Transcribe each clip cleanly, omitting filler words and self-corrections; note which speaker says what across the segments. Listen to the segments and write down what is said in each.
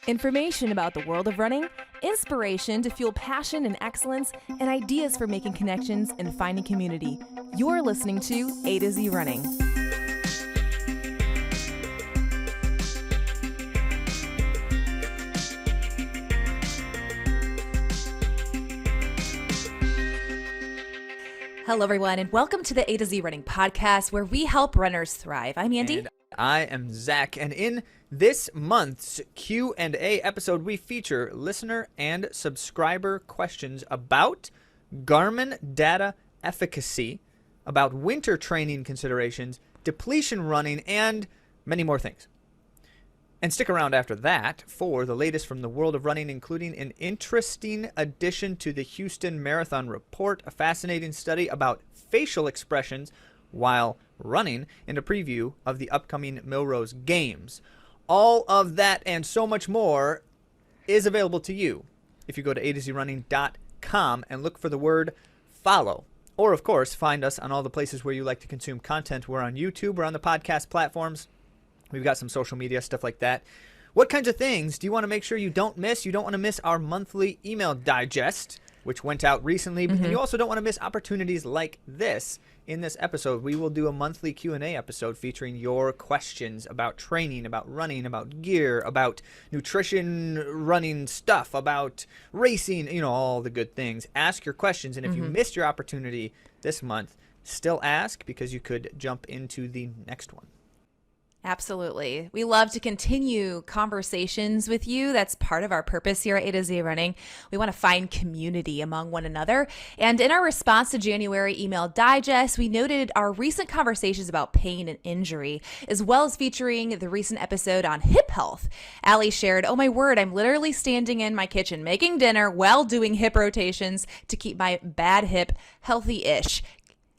Speaker 1: Information about the world of running, inspiration to fuel passion and excellence, and ideas for making connections and finding community. You're listening to A to Z Running. Hello, everyone, and welcome to the A to Z Running Podcast, where we help runners thrive. I'm Andy.
Speaker 2: And I am Zach, and in this month's Q&A episode, we feature listener and subscriber questions about Garmin data efficacy, about winter training considerations, depletion running, and many more things. And stick around after that for the latest from the world of running, including an interesting addition to the Houston Marathon Report, a fascinating study about facial expressions while running, and a preview of the upcoming Millrose Games. All of that and so much more is available to you if you go to AtoZrunning.com and look for the word follow. Or, of course, find us on all the places where you like to consume content. We're on YouTube, we're on the podcast platforms. We've got some social media, stuff like that. What kinds of things do you want to make sure you don't miss? You don't want to miss our monthly email digest, which went out recently. But you also don't want to miss opportunities like this. In this episode, we will do a monthly Q&A episode featuring your questions about training, about running, about gear, about nutrition, running stuff, about racing, all the good things. Ask your questions, and if you missed your opportunity this month, still ask, because you could jump into the next one.
Speaker 1: Absolutely. We love to continue conversations with you. That's part of our purpose here at A to Z Running. We want to find community among one another. And in our response to January email digest, we noted our recent conversations about pain and injury, as well as featuring the recent episode on hip health. Allie shared, "Oh my word, I'm literally standing in my kitchen making dinner while doing hip rotations to keep my bad hip healthy-ish.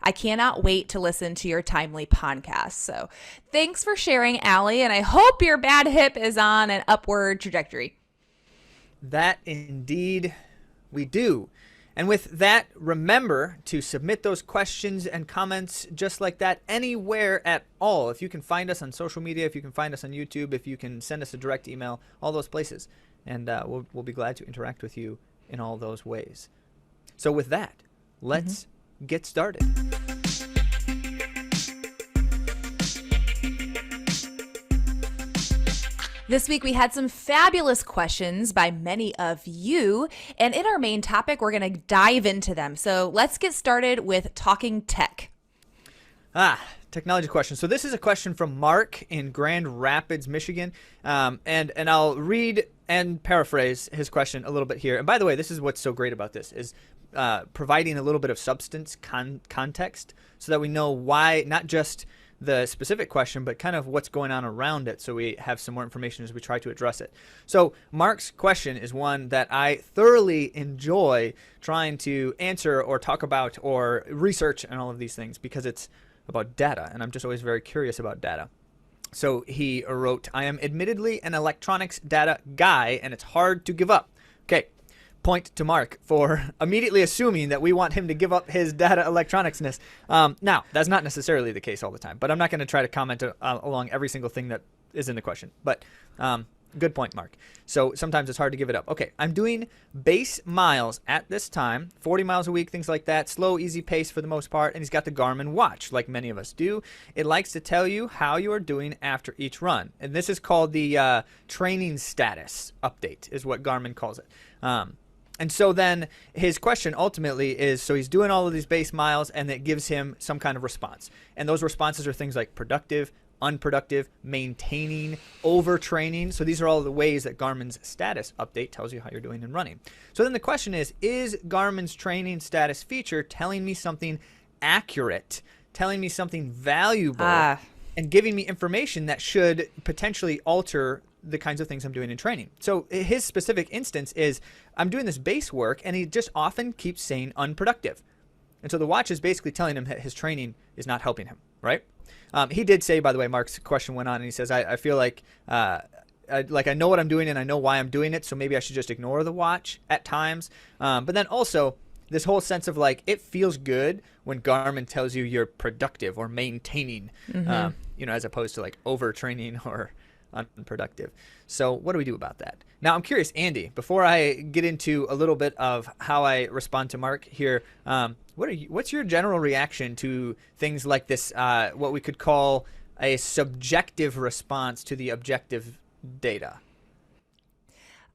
Speaker 1: I cannot wait to listen to your timely podcast." So thanks for sharing, Allie, and I hope your bad hip is on an upward trajectory.
Speaker 2: That indeed we do. And with that, remember to submit those questions and comments just like that anywhere at all. If you can find us on social media, if you can find us on YouTube, if you can send us a direct email, all those places. And we'll be glad to interact with you in all those ways. So with that, let's get started.
Speaker 1: This week we had some fabulous questions by many of you, and in our main topic we're going to dive into them. So let's get started with talking tech.
Speaker 2: Technology question. So this is a question from Mark in Grand Rapids, Michigan, and I'll read and paraphrase his question a little bit here. And by the way, this is what's so great about this is providing a little bit of substance context so that we know why, not just the specific question, but kind of what's going on around it, so we have some more information as we try to address it. So Mark's question is one that I thoroughly enjoy trying to answer or talk about or research and all of these things, because it's about data, and I'm just always very curious about data. So he wrote, "I am admittedly an electronics data guy, and it's hard to give up." Okay. Point to Mark for immediately assuming that we want him to give up his data electronicsness. Now, that's not necessarily the case all the time, but I'm not going to try to comment along every single thing that is in the question. But good point, Mark. So sometimes it's hard to give it up. Okay, I'm doing base miles at this time, 40 miles a week, things like that, slow, easy pace for the most part, and he's got the Garmin watch, like many of us do. It likes to tell you how you are doing after each run, and this is called the training status update, is what Garmin calls it. And so then his question ultimately is, so he's doing all of these base miles, and it gives him some kind of response. And those responses are things like productive, unproductive, maintaining, overtraining. So these are all the ways that Garmin's status update tells you how you're doing in running. So then the question is Garmin's training status feature telling me something accurate, telling me something valuable, and giving me information that should potentially alter the kinds of things I'm doing in training? So his specific instance is, I'm doing this base work, and he just often keeps saying unproductive. And so the watch is basically telling him that his training is not helping him, right? He did say, by the way, Mark's question went on, and he says, I feel like I know what I'm doing, and I know why I'm doing it, so maybe I should just ignore the watch at times. But then also, this whole sense of like, it feels good when Garmin tells you you're productive or maintaining, as opposed to like overtraining or unproductive. So what do we do about that? Now I'm curious, Andy, before I get into a little bit of how I respond to Mark here, what's your general reaction to things like this, what we could call a subjective response to the objective data?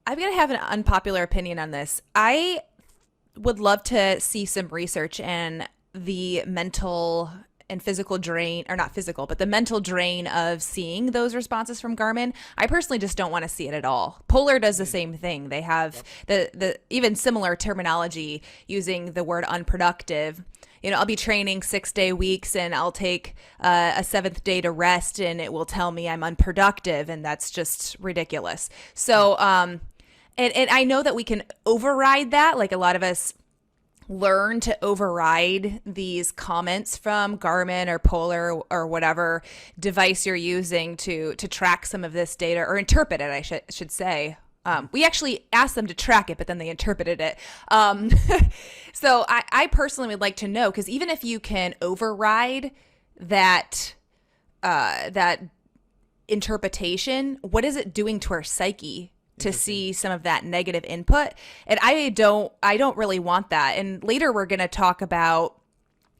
Speaker 1: I'm going to have an unpopular opinion on this. I would love to see some research in the mental and physical drain, or not physical, but the mental drain of seeing those responses from Garmin. I personally just don't want to see it at all. Polar does the same thing. They have the even similar terminology using the word unproductive. I'll be training 6-day weeks and I'll take a 7th day to rest and it will tell me I'm unproductive, and that's just ridiculous. So, and I know that we can override that. Like, a lot of us learn to override these comments from Garmin or Polar or whatever device you're using to track some of this data, or interpret it, I should say. We actually asked them to track it, but then they interpreted it. So I personally would like to know, because even if you can override that interpretation, what is it doing to our psyche to see some of that negative input? And I don't really want that. And later we're going to talk about,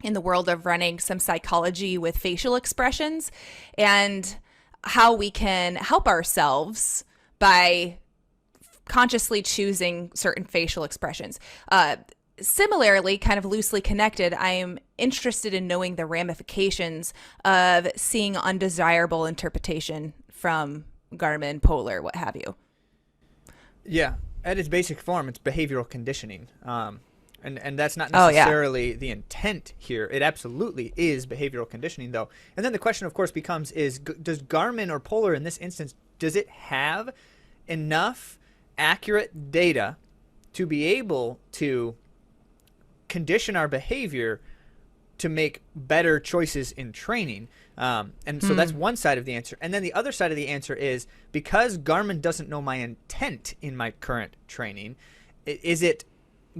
Speaker 1: in the world of running, some psychology with facial expressions and how we can help ourselves by consciously choosing certain facial expressions. Similarly, kind of loosely connected, I'm interested in knowing the ramifications of seeing undesirable interpretation from Garmin, Polar, what have you.
Speaker 2: Yeah, at its basic form, it's behavioral conditioning. And that's not necessarily the intent here. It absolutely is behavioral conditioning, though. And then the question, of course, becomes does Garmin or Polar, in this instance, does it have enough accurate data to be able to condition our behavior to make better choices in training? And so that's one side of the answer. And then the other side of the answer is, because Garmin doesn't know my intent in my current training, is it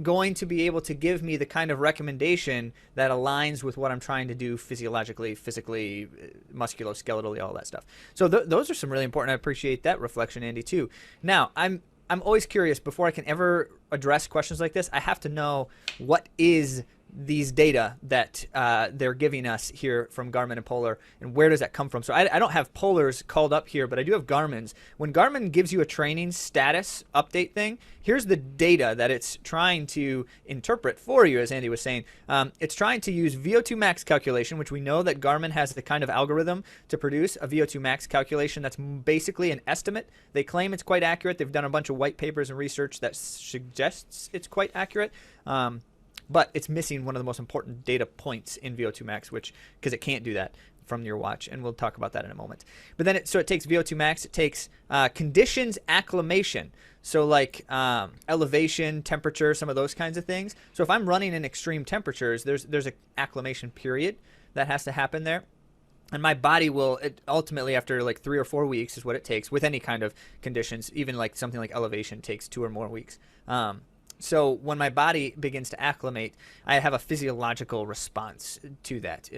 Speaker 2: going to be able to give me the kind of recommendation that aligns with what I'm trying to do physiologically, physically, musculoskeletally, all that stuff? So those are some really important. I appreciate that reflection, Andy, too. Now, I'm always curious, before I can ever address questions like this, I have to know what is these data that they're giving us here from Garmin and Polar, and where does that come from? So I don't have Polar's called up here, but I do have Garmin's. When Garmin gives you a training status update thing, here's the data that it's trying to interpret for you, as Andy was saying. It's trying to use VO2 max calculation, which we know that Garmin has the kind of algorithm to produce a VO2 max calculation that's basically an estimate. They claim it's quite accurate. They've done a bunch of white papers and research that suggests it's quite accurate. But it's missing one of the most important data points in VO2 max, because it can't do that from your watch, and we'll talk about that in a moment. But then it takes VO2 max, it takes conditions acclimation, so like elevation, temperature, some of those kinds of things. So if I'm running in extreme temperatures, there's an acclimation period that has to happen there. And my body will ultimately, after like 3 or 4 weeks is what it takes with any kind of conditions, even like something like elevation takes 2 or more weeks. So when my body begins to acclimate, I have a physiological response to that.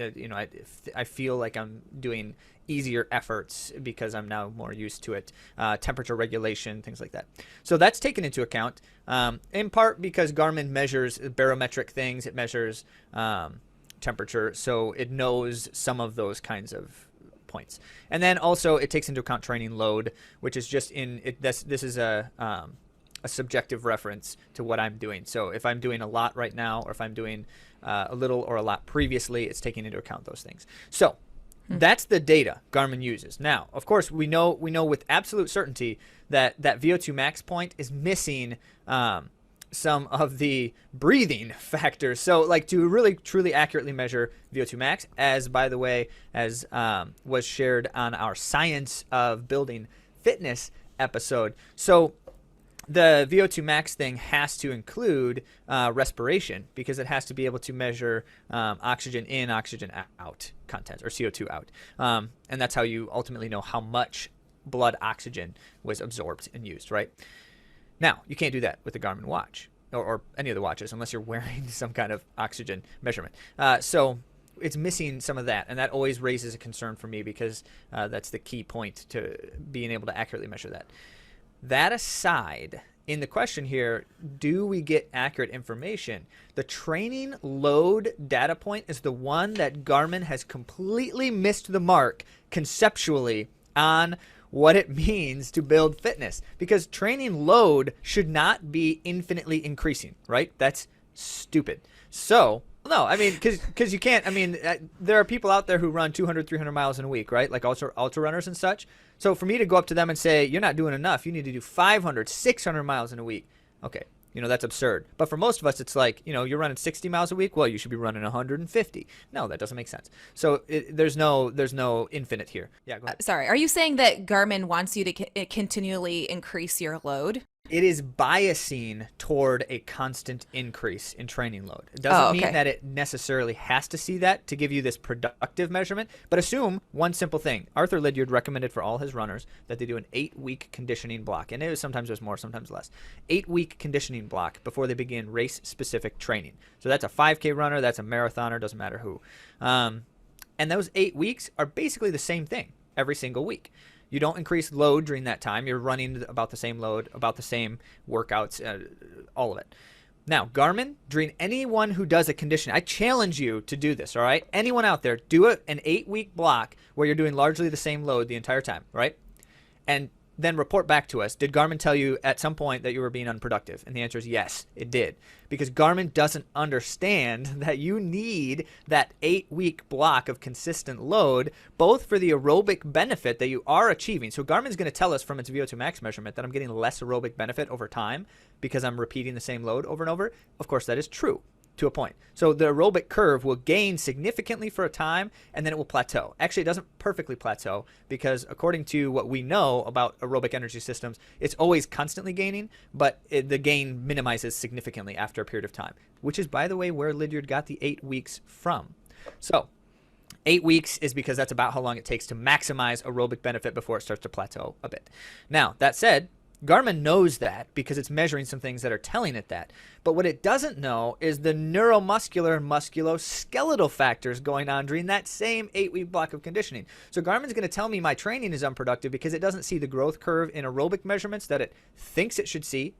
Speaker 2: I feel like I'm doing easier efforts because I'm now more used to it. Temperature regulation, things like that. So that's taken into account, in part because Garmin measures barometric things. It measures temperature, so it knows some of those kinds of points. And then also it takes into account training load, which is just this is a subjective reference to what I'm doing. So if I'm doing a lot right now, or if I'm doing a little or a lot previously, it's taking into account those things. So that's the data Garmin uses. Now, of course, we know with absolute certainty that VO2 max point is missing some of the breathing factors. So like, to really truly accurately measure VO2 max, as by the way, as was shared on our Science of Building Fitness episode. So the VO2 max thing has to include respiration, because it has to be able to measure oxygen in, oxygen out content, or CO2 out. And that's how you ultimately know how much blood oxygen was absorbed and used, right? Now, you can't do that with the Garmin watch or any of the watches unless you're wearing some kind of oxygen measurement. So it's missing some of that, and that always raises a concern for me because that's the key point to being able to accurately measure that. That aside, in the question here, do we get accurate information? The training load data point is the one that Garmin has completely missed the mark conceptually on what it means to build fitness, because training load should not be infinitely increasing, right? That's stupid. So, no, I mean, because you can't, I mean, there are people out there who run 200, 300 miles in a week, right? Like ultra runners and such. So for me to go up to them and say, you're not doing enough, you need to do 500, 600 miles in a week. Okay, that's absurd. But for most of us, it's like, you're running 60 miles a week. Well, you should be running 150. No, that doesn't make sense. So there's no infinite here. Yeah, go ahead.
Speaker 1: Sorry, are you saying that Garmin wants you to continually increase your load?
Speaker 2: It is biasing toward a constant increase in training load. It doesn't mean that it necessarily has to see that to give you this productive measurement, but assume one simple thing. Arthur Lydiard recommended for all his runners that they do an 8-week conditioning block, and sometimes there's more, sometimes less. 8-week conditioning block before they begin race-specific training. So that's a 5K runner, that's a marathoner, doesn't matter who. And those 8 weeks are basically the same thing every single week. You don't increase load during that time. You're running about the same load, about the same workouts, all of it. Now, Garmin, during anyone who does a condition, I challenge you to do this, all right? Anyone out there, do an 8-week block where you're doing largely the same load the entire time, right? And then report back to us. Did Garmin tell you at some point that you were being unproductive? And the answer is yes, it did. Because Garmin doesn't understand that you need that 8-week block of consistent load, both for the aerobic benefit that you are achieving. So Garmin's going to tell us from its VO2 max measurement that I'm getting less aerobic benefit over time because I'm repeating the same load over and over. Of course, that is true to a point. So the aerobic curve will gain significantly for a time, and then it will plateau. Actually, it doesn't perfectly plateau because according to what we know about aerobic energy systems, it's always constantly gaining, but the gain minimizes significantly after a period of time, which is, by the way, where Lydiard got the 8 weeks from. So 8 weeks is because that's about how long it takes to maximize aerobic benefit before it starts to plateau a bit. Now, that said, Garmin knows that because it's measuring some things that are telling it that. But what it doesn't know is the neuromuscular and musculoskeletal factors going on during that same 8-week block of conditioning. So Garmin's going to tell me my training is unproductive because it doesn't see the growth curve in aerobic measurements that it thinks it should see,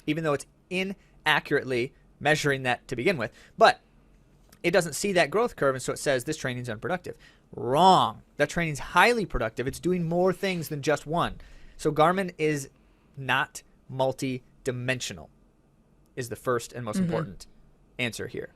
Speaker 2: even though it's inaccurately measuring that to begin with. But it doesn't see that growth curve, and so it says this training's unproductive. Wrong. That training's highly productive. It's doing more things than just one. So Garmin is not multi-dimensional is the first and most important answer here.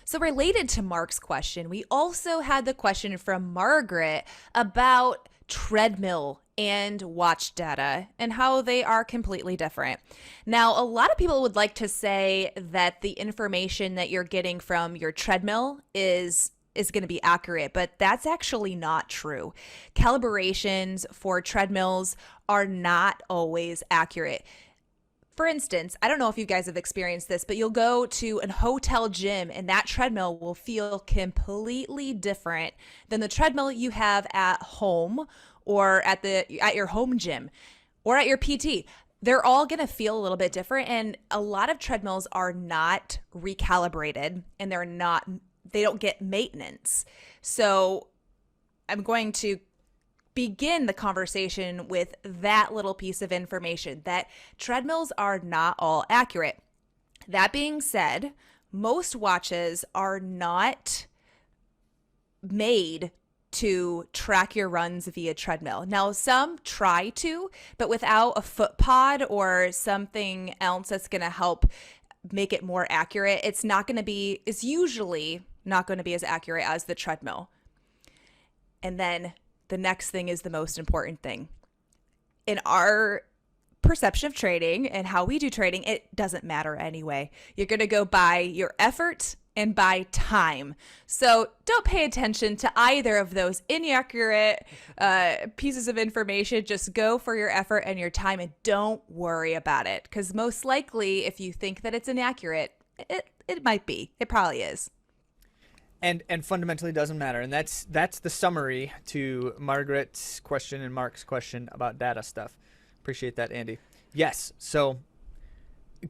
Speaker 1: So related to Mark's question, we also had the question from Margaret about treadmill and watch data and how they are completely different. Now, a lot of people would like to say that the information that you're getting from your treadmill is going to be accurate, but that's actually not true. Calibrations for treadmills are not always accurate. For instance, I don't know if you guys have experienced this, but you'll go to a hotel gym and that treadmill will feel completely different than the treadmill you have at home or at your home gym or at your PT. They're all going to feel a little bit different, and a lot of treadmills are not recalibrated and they don't get maintenance. So I'm going to begin the conversation with that little piece of information, that treadmills are not all accurate. That being said, most watches are not made to track your runs via treadmill. Now, some try to, but without a foot pod or something else that's going to help make it more accurate, it's usually not going to be as accurate as the treadmill. And then the next thing is the most important thing. In our perception of training and how we do training, it doesn't matter anyway. You're going to go by your effort and by time. So don't pay attention to either of those inaccurate pieces of information. Just go for your effort and your time and don't worry about it. Because most likely, if you think that it's inaccurate, it might be. It probably is.
Speaker 2: And fundamentally doesn't matter. And that's the summary to Margaret's question and Mark's question about data stuff. Appreciate that, Andy. Yes. So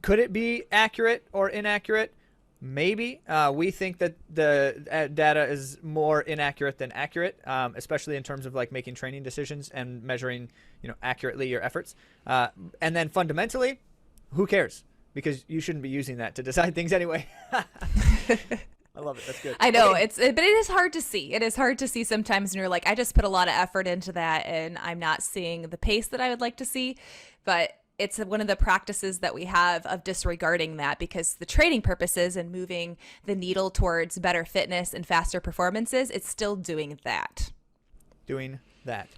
Speaker 2: could it be accurate or inaccurate? Maybe. We think that the data is more inaccurate than accurate, especially in terms of like making training decisions and measuring, accurately your efforts. And then fundamentally, who cares? Because you shouldn't be using that to decide things anyway. I love it. That's good.
Speaker 1: I know
Speaker 2: Okay.
Speaker 1: but it is hard to see. It is hard to see sometimes, and you're like, I just put a lot of effort into that, and I'm not seeing the pace that I would like to see. But it's one of the practices that we have of disregarding that, because the training purposes and moving the needle towards better fitness and faster performances, it's still doing that.
Speaker 2: Doing that.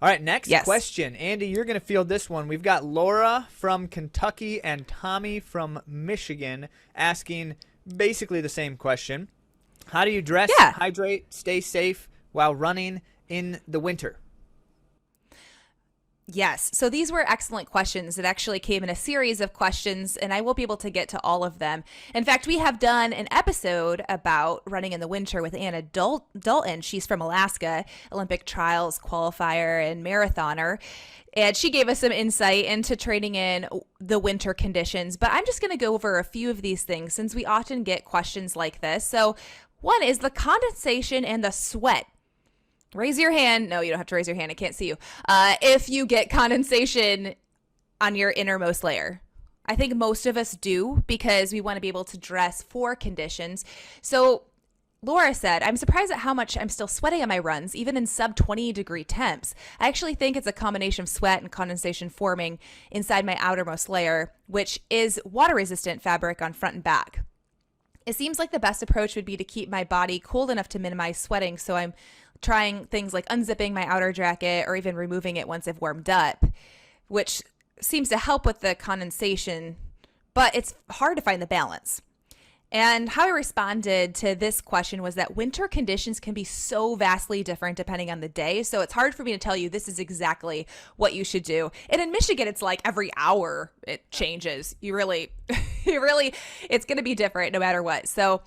Speaker 2: All right, next
Speaker 1: Yes.
Speaker 2: question. Andy, you're going to field this one. We've got Laura from Kentucky and Tommy from Michigan asking basically the same question. How do you dress,
Speaker 1: Yeah.
Speaker 2: hydrate, stay safe while running in the winter?
Speaker 1: Yes. So these were excellent questions. It actually came in a series of questions, and I will be able to get to all of them. In fact, we have done an episode about running in the winter with Anna Dalton. She's from Alaska, Olympic trials qualifier and marathoner. And she gave us some insight into training in the winter conditions. But I'm just going to go over a few of these things since we often get questions like this. So one is the condensation and the sweat. Raise your hand. No, you don't have to raise your hand. I can't see you. If you get condensation on your innermost layer. I think most of us do, because we want to be able to dress for conditions. So Laura said, I'm surprised at how much I'm still sweating on my runs, even in sub 20 degree temps. I actually think it's a combination of sweat and condensation forming inside my outermost layer, which is water resistant fabric on front and back. It seems like the best approach would be to keep my body cold enough to minimize sweating. So I'm trying things like unzipping my outer jacket or even removing it once I've warmed up, which seems to help with the condensation, but it's hard to find the balance. And how I responded to this question was that winter conditions can be so vastly different depending on the day. So it's hard for me to tell you this is exactly what you should do. And in Michigan, it's like every hour it changes. You really, it's going to be different no matter what. So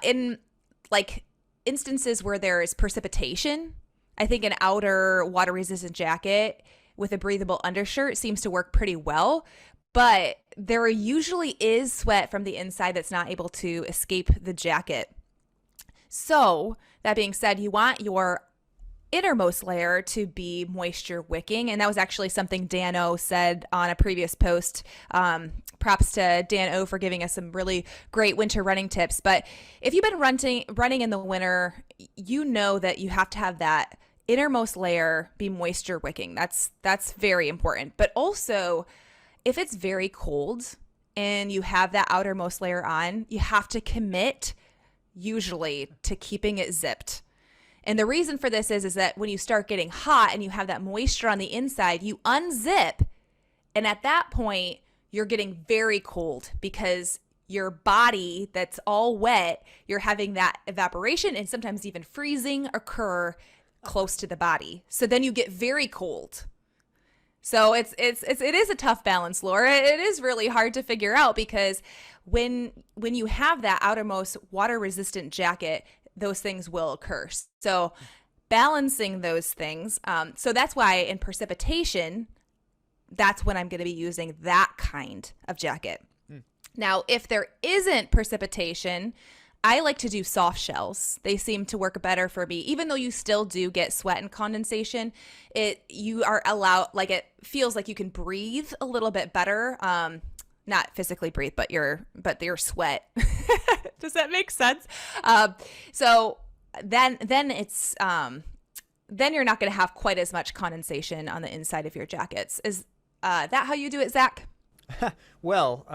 Speaker 1: in like instances where there is precipitation, I think an outer water resistant jacket with a breathable undershirt seems to work pretty well. But there usually is sweat from the inside that's not able to escape the jacket. So that being said, you want your innermost layer to be moisture wicking. And that was actually something Dan O said on a previous post. Props to Dan O for giving us some really great winter running tips. But if you've been running in the winter, you know that you have to have that innermost layer be moisture wicking. That's very important. But also, if it's very cold and you have that outermost layer on, you have to commit usually to keeping it zipped. And the reason for this is that when you start getting hot and you have that moisture on the inside, you unzip. And at that point, you're getting very cold because your body that's all wet, you're having that evaporation and sometimes even freezing occur close to the body. So then you get very cold. So it is a tough balance, Laura. It is really hard to figure out because when you have that outermost water resistant jacket, those things will occur. So balancing those things. So that's why in precipitation, that's when I'm going to be using that kind of jacket. Now, if there isn't precipitation, I like to do soft shells. They seem to work better for me. Even though you still do get sweat and condensation, you are allowed, like it feels like you can breathe a little bit better. Not physically breathe, but your sweat. Does that make sense? So then it's then you're not going to have quite as much condensation on the inside of your jackets. Is that how you do it, Zach?
Speaker 2: Well,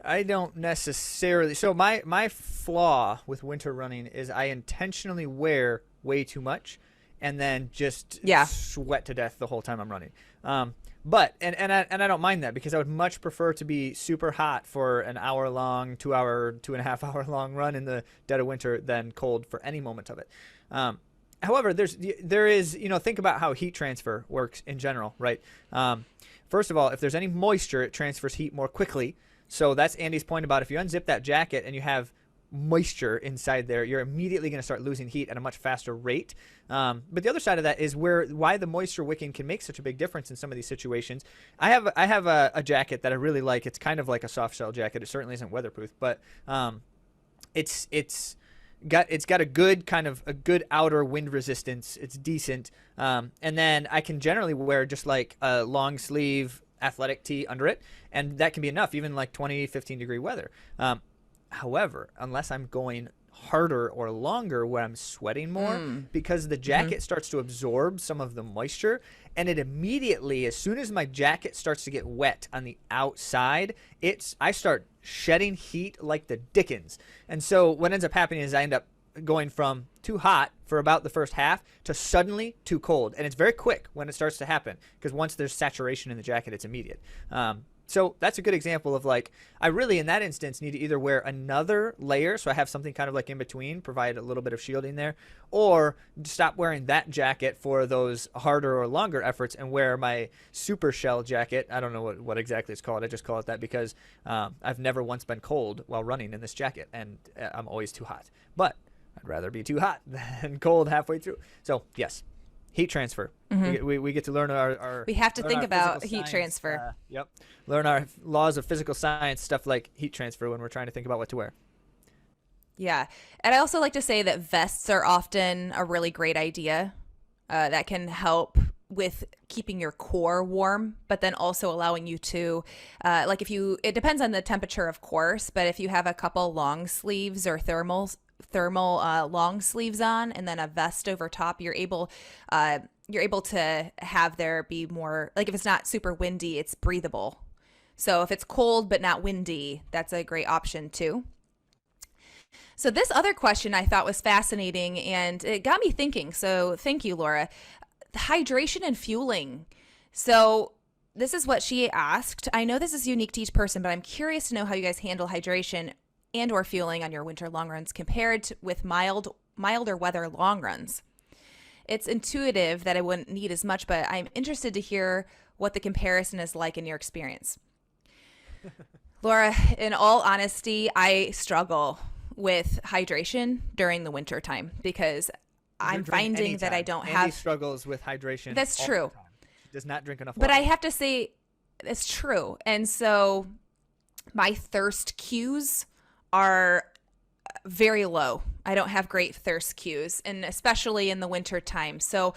Speaker 2: I don't necessarily. So my flaw with winter running is I intentionally wear way too much and then just sweat to death the whole time I'm running. But I don't mind that because I would much prefer to be super hot for an hour long, 2 hour, 2.5 hour long run in the dead of winter than cold for any moment of it. However, there is, think about how heat transfer works in general, right? First of all, if there's any moisture, it transfers heat more quickly. So that's Andy's point about if you unzip that jacket and you have moisture inside there, you're immediately going to start losing heat at a much faster rate. But the other side of that is why the moisture wicking can make such a big difference in some of these situations. I have a jacket that I really like. It's kind of like a soft shell jacket. It certainly isn't weatherproof, but it's got a good outer wind resistance. It's decent. And then I can generally wear just like a long sleeve athletic tee under it, and that can be enough, even like 20-15 degree weather. However, unless I'm going harder or longer where I'm sweating more, because the jacket starts to absorb some of the moisture, and it immediately, as soon as my jacket starts to get wet on the outside, I start shedding heat like the dickens. And so what ends up happening is I end up going from too hot for about the first half to suddenly too cold. And it's very quick when it starts to happen, because once there's saturation in the jacket, it's immediate. So that's a good example of like, I really, in that instance, need to either wear another layer, so I have something kind of like in between, provide a little bit of shielding there, or stop wearing that jacket for those harder or longer efforts and wear my super shell jacket. I don't know what exactly it's called. I just call it that because I've never once been cold while running in this jacket, and I'm always too hot. But I'd rather be too hot than cold halfway through. So yes. Heat transfer. We get to learn our
Speaker 1: we have to think about heat transfer.
Speaker 2: Yep. Learn our laws of physical science, stuff like heat transfer when we're trying to think about what to wear.
Speaker 1: Yeah. And I also like to say that vests are often a really great idea that can help with keeping your core warm, but then also allowing you to, it depends on the temperature, of course, but if you have a couple long sleeves or thermal long sleeves on and then a vest over top, you're able to have there be more, like if it's not super windy, it's breathable. So if it's cold but not windy, that's a great option too. So this other question I thought was fascinating and it got me thinking. So thank you, Laura. Hydration and fueling. So this is what she asked. I know this is unique to each person, but I'm curious to know how you guys handle hydration and or fueling on your winter long runs compared with milder weather long runs. It's intuitive that I wouldn't need as much, but I'm interested to hear what the comparison is like in your experience. Laura, in all honesty, I struggle with hydration during the winter time because I'm finding that I don't have...
Speaker 2: Andy struggles with hydration.
Speaker 1: That's true.
Speaker 2: She does not drink enough water.
Speaker 1: But I have to say, it's true. And so my thirst cues are very low. I don't have great thirst cues, and especially in the winter time. So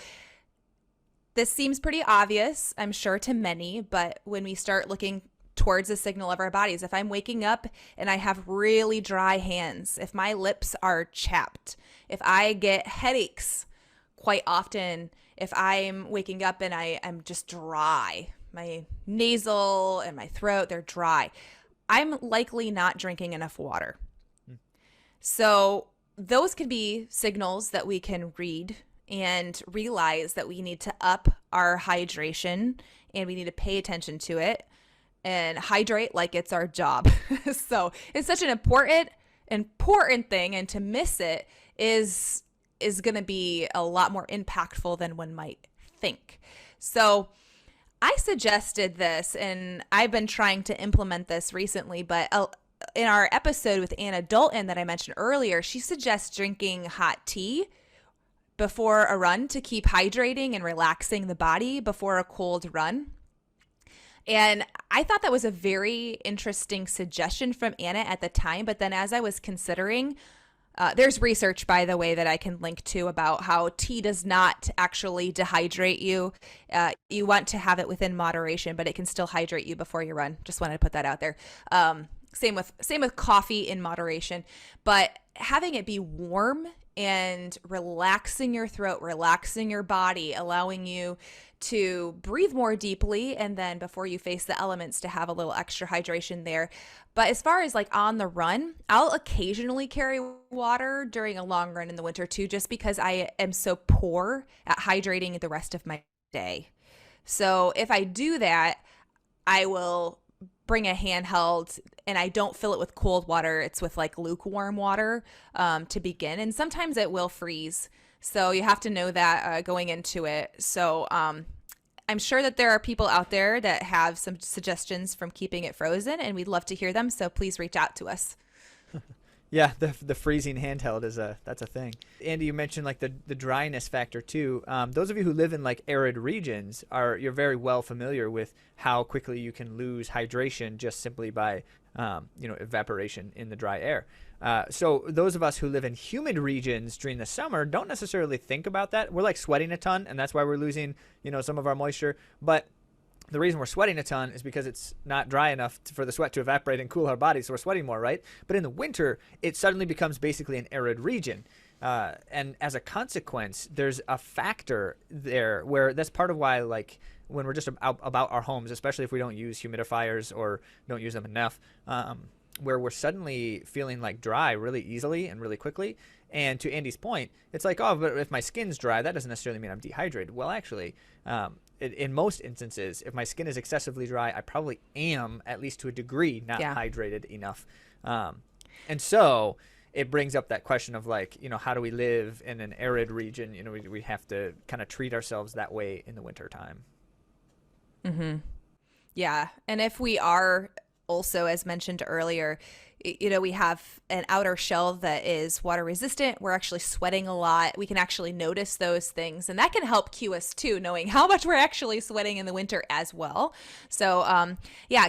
Speaker 1: this seems pretty obvious, I'm sure, to many, but when we start looking towards the signal of our bodies, if I'm waking up and I have really dry hands, if my lips are chapped, if I get headaches quite often, if I'm waking up and I'm just dry, my nasal and my throat, they're dry, I'm likely not drinking enough water. So those could be signals that we can read and realize that we need to up our hydration and we need to pay attention to it and hydrate like it's our job. So it's such an important thing, and to miss it is going to be a lot more impactful than one might think. So I suggested this, and I've been trying to implement this recently, but in our episode with Anna Dalton that I mentioned earlier, she suggests drinking hot tea before a run to keep hydrating and relaxing the body before a cold run. And I thought that was a very interesting suggestion from Anna at the time. But then as I was considering, there's research, by the way, that I can link to about how tea does not actually dehydrate you. You want to have it within moderation, but it can still hydrate you before you run. Just wanted to put that out there. Same with coffee in moderation, but having it be warm and relaxing your throat, relaxing your body, allowing you to breathe more deeply, and then before you face the elements to have a little extra hydration there. But as far as like on the run, I'll occasionally carry water during a long run in the winter too, just because I am so poor at hydrating the rest of my day. So if I do that, I will bring a handheld, and I don't fill it with cold water. It's with like lukewarm water to begin. And sometimes it will freeze. So you have to know that going into it. So I'm sure that there are people out there that have some suggestions from keeping it frozen, and we'd love to hear them. So please reach out to us.
Speaker 2: Yeah, the freezing handheld that's a thing. Andy, you mentioned like the dryness factor too. Those of you who live in like arid regions you're very well familiar with how quickly you can lose hydration just simply by evaporation in the dry air. So those of us who live in humid regions during the summer don't necessarily think about that. We're like sweating a ton, and that's why we're losing some of our moisture. But the reason we're sweating a ton is because it's not dry enough for the sweat to evaporate and cool our bodies, so we're sweating more, right? But in the winter, it suddenly becomes basically an arid region. And as a consequence, there's a factor there where that's part of why, like, when we're just about our homes, especially if we don't use humidifiers or don't use them enough, where we're suddenly feeling like dry really easily and really quickly. And to Andy's point, it's like, oh, but if my skin's dry, that doesn't necessarily mean I'm dehydrated. Well, actually, in most instances, if my skin is excessively dry, I probably am, at least to a degree, not hydrated enough. And so it brings up that question of like, how do we live in an arid region? We have to kind of treat ourselves that way in the winter time.
Speaker 1: Mm-hmm. Yeah. And if we are also, as mentioned earlier, we have an outer shell that is water resistant. We're actually sweating a lot. We can actually notice those things, and that can help cue us too, knowing how much we're actually sweating in the winter as well. So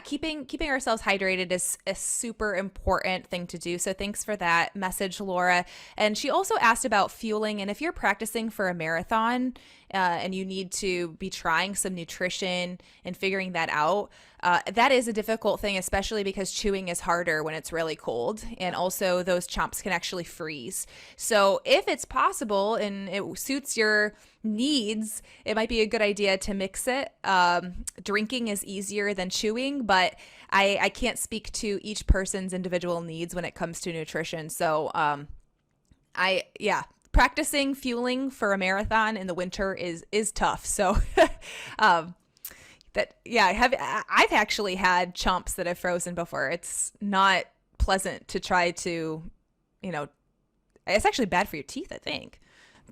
Speaker 1: keeping ourselves hydrated is a super important thing to do. So thanks for that message, Laura. And she also asked about fueling, and if you're practicing for a marathon and you need to be trying some nutrition and figuring that out, that is a difficult thing, especially because chewing is harder when it's really cold, and also those chomps can actually freeze. So if it's possible and it suits your needs, it might be a good idea to mix it. Drinking is easier than chewing, but I can't speak to each person's individual needs when it comes to nutrition. So practicing fueling for a marathon in the winter is tough. So I've actually had chomps that have frozen before. It's not pleasant to try to, it's actually bad for your teeth, I think.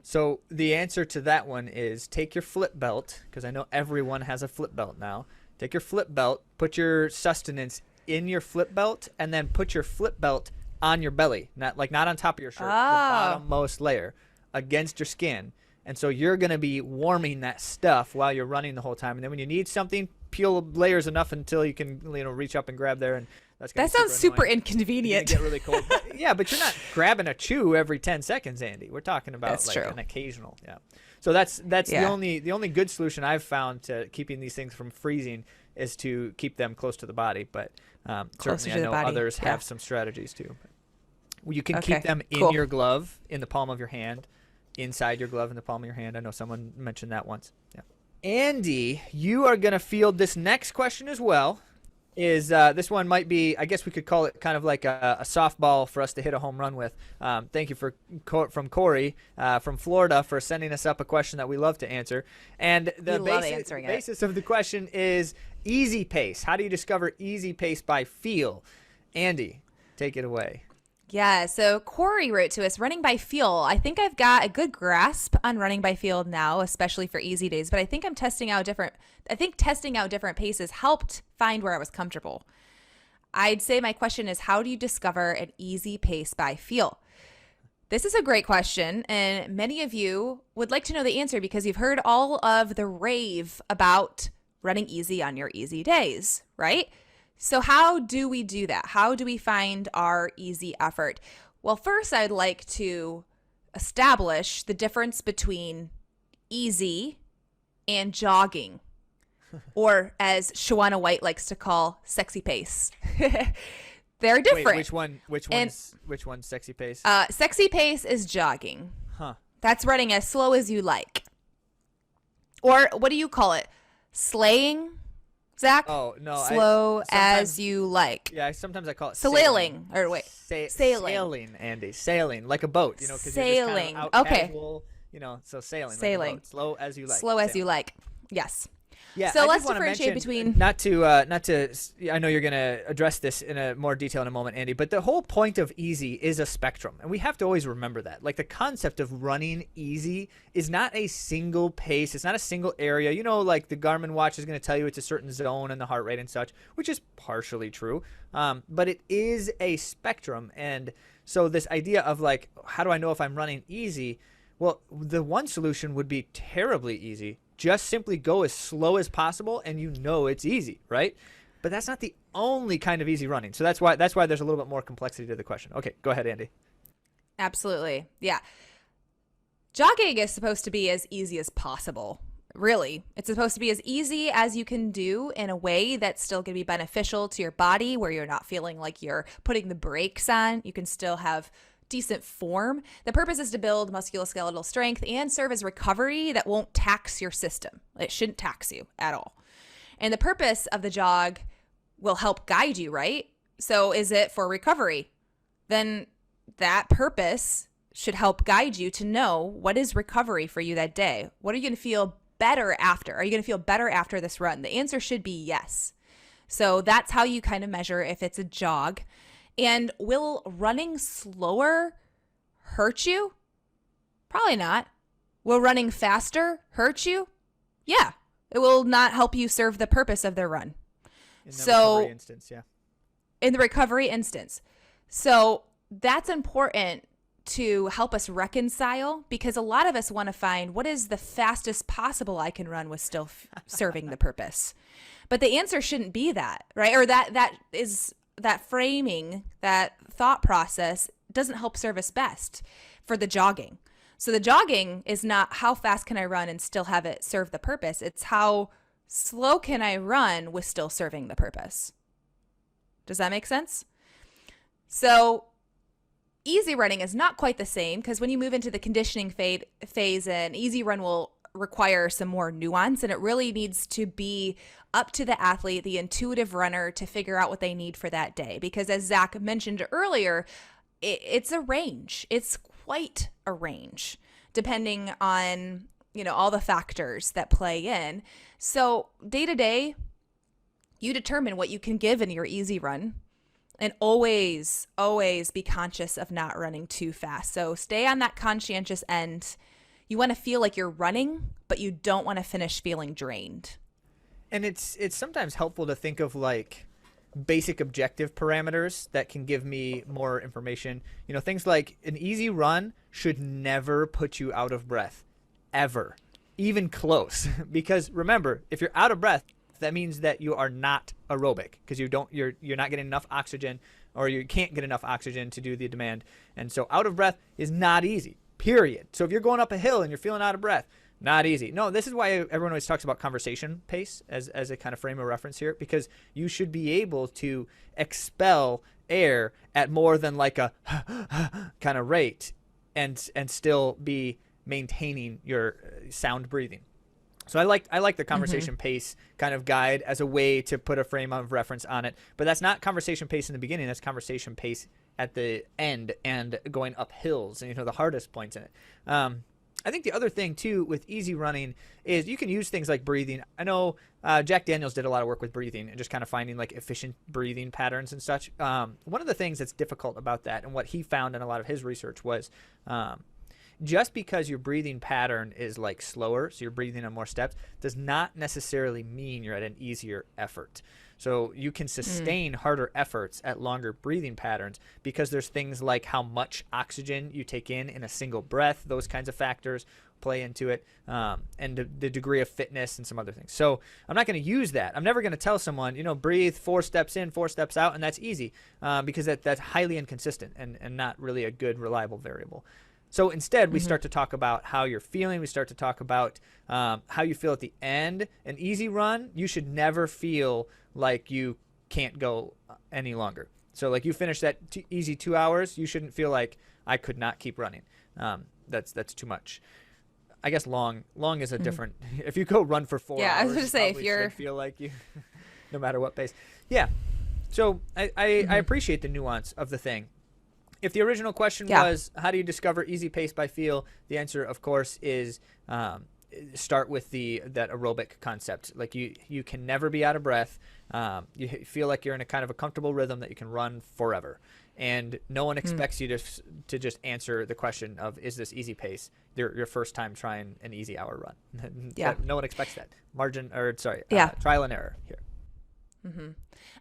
Speaker 2: So the answer to that one is take your flip belt, because I know everyone has a flip belt now. Take your flip belt, put your sustenance in your flip belt, and then put your flip belt on your belly, not on top of your shirt, the bottommost layer against your skin. And so you're going to be warming that stuff while you're running the whole time. And then when you need something, peel layers enough until you can, reach up and grab there. And that
Speaker 1: sounds super inconvenient.
Speaker 2: Get really cold. But you're not grabbing a chew every 10 seconds, Andy. We're talking about
Speaker 1: true.
Speaker 2: An occasional. Yeah. So that's the only good solution I've found to keeping these things from freezing is to keep them close to the body. But certainly I know others have some strategies too. You can keep them in your glove, in the palm of your hand. Inside your glove in the palm of your hand. I know someone mentioned that once. Yeah. Andy, you are going to field this next question as well. This one might be, I guess we could call it kind of like a softball for us to hit a home run with. Thank you from Corey from Florida for sending us up a question that we love to answer. And the basis of the question is easy pace. How do you discover easy pace by feel? Andy, take it away.
Speaker 1: Yeah, so Corey wrote to us, running by feel. I think I've got a good grasp on running by feel now, especially for easy days, but I think testing out different paces helped find where I was comfortable. I'd say my question is, how do you discover an easy pace by feel? This is a great question, and many of you would like to know the answer because you've heard all of the rave about running easy on your easy days, right? So how do we do that? How do we find our easy effort? Well, first, I'd like to establish the difference between easy and jogging, or as Shawana White likes to call, sexy pace. They're different.
Speaker 2: Wait, which one's sexy pace?
Speaker 1: Sexy pace is jogging.
Speaker 2: Huh.
Speaker 1: That's running as slow as you like. Or what do you call it? Slaying? Zach?
Speaker 2: Oh, no.
Speaker 1: Slow as you like.
Speaker 2: Yeah, sometimes I call it
Speaker 1: sailing. Sailing.
Speaker 2: Sailing, Andy. Sailing, like a boat,
Speaker 1: sailing.
Speaker 2: You're just kind of out casual, so sailing.
Speaker 1: Sailing.
Speaker 2: Like slow as you like.
Speaker 1: Slow as you like. Yes.
Speaker 2: Yeah,
Speaker 1: so let's differentiate between
Speaker 2: not to I know you're going to address this in a more detail in a moment, Andy, but the whole point of easy is a spectrum, and we have to always remember that. Like, the concept of running easy is not a single pace, it's not a single area. Like the Garmin watch is going to tell you it's a certain zone and the heart rate and such, which is partially true, but it is a spectrum. And So this idea of like, how do I know if I'm running easy? Well, the one solution would be terribly easy. Just simply go as slow as possible and you know it's easy, right? But that's not the only kind of easy running. So that's why there's a little bit more complexity to the question. Okay, go ahead, Andy.
Speaker 1: Absolutely. Yeah. Jogging is supposed to be as easy as possible. Really. It's supposed to be as easy as you can do in a way that's still going to be beneficial to your body, where you're not feeling like you're putting the brakes on. You can still have decent form. The purpose is to build musculoskeletal strength and serve as recovery that won't tax your system. It shouldn't tax you at all. And the purpose of the jog will help guide you, right? So is it for recovery? Then that purpose should help guide you to know what is recovery for you that day. What are you going to feel better after? Are you going to feel better after this run? The answer should be yes. So that's how you kind of measure if it's a jog. And will running slower hurt you? Probably not. Will running faster hurt you? Yeah. It will not help you serve the purpose of the run.
Speaker 2: In the recovery instance, yeah.
Speaker 1: In the recovery instance. So that's important to help us reconcile, because a lot of us want to find what is the fastest possible I can run with still serving the purpose. But the answer shouldn't be that, right? Or that framing, that thought process doesn't help serve us best for the jogging. So the jogging is not how fast can I run and still have it serve the purpose. It's how slow can I run with still serving the purpose. Does that make sense? So easy running is not quite the same, because when you move into the conditioning phase, an easy run will require some more nuance, and it really needs to be up to the athlete, the intuitive runner, to figure out what they need for that day. Because as Zach mentioned earlier, it's a range. It's quite a range, depending on, all the factors that play in. So day to day, you determine what you can give in your easy run. And always, always be conscious of not running too fast. So stay on that conscientious end. You want to feel like you're running, but you don't want to finish feeling drained.
Speaker 2: And it's sometimes helpful to think of like basic objective parameters that can give me more information. Things like an easy run should never put you out of breath, ever, even close. Because remember, if you're out of breath, that means that you are not aerobic, because you're not getting enough oxygen, or you can't get enough oxygen to do the demand. And so out of breath is not easy, period. So if you're going up a hill and you're feeling out of breath, not easy. No, this is why everyone always talks about conversation pace as a kind of frame of reference here, because you should be able to expel air at more than like a kind of rate and still be maintaining your sound breathing. So I like the conversation pace kind of guide as a way to put a frame of reference on it. But that's not conversation pace in the beginning. That's conversation pace at the end and going up hills and the hardest points in it. I think the other thing too with easy running is you can use things like breathing. I know Jack Daniels did a lot of work with breathing and just kind of finding like efficient breathing patterns and such. One of the things that's difficult about that, and what he found in a lot of his research, was just because your breathing pattern is like slower, so you're breathing on more steps, does not necessarily mean you're at an easier effort. So you can sustain harder efforts at longer breathing patterns, because there's things like how much oxygen you take in a single breath. Those kinds of factors play into it, and the degree of fitness and some other things. So I'm not going to use that. I'm never going to tell someone, breathe 4 steps in, 4 steps out, and that's easy, because that's highly inconsistent and not really a good, reliable variable. So instead, we start to talk about how you're feeling. We start to talk about how you feel at the end. An easy run, you should never feel like you can't go any longer. So like you finish that easy 2 hours, you shouldn't feel like I could not keep running. That's too much. I guess long is a different. If you go run for 4 hours,
Speaker 1: I was going to say, if you're
Speaker 2: feel like you, no matter what pace. Yeah. So I appreciate the nuance of the thing. If the original question was, how do you discover easy pace by feel? The answer, of course, is start with that aerobic concept. Like you can never be out of breath. You feel like you're in a kind of a comfortable rhythm that you can run forever. And no one expects you to just answer the question of, is this easy pace? Your first time trying an easy hour run. No one expects that. Trial and error here.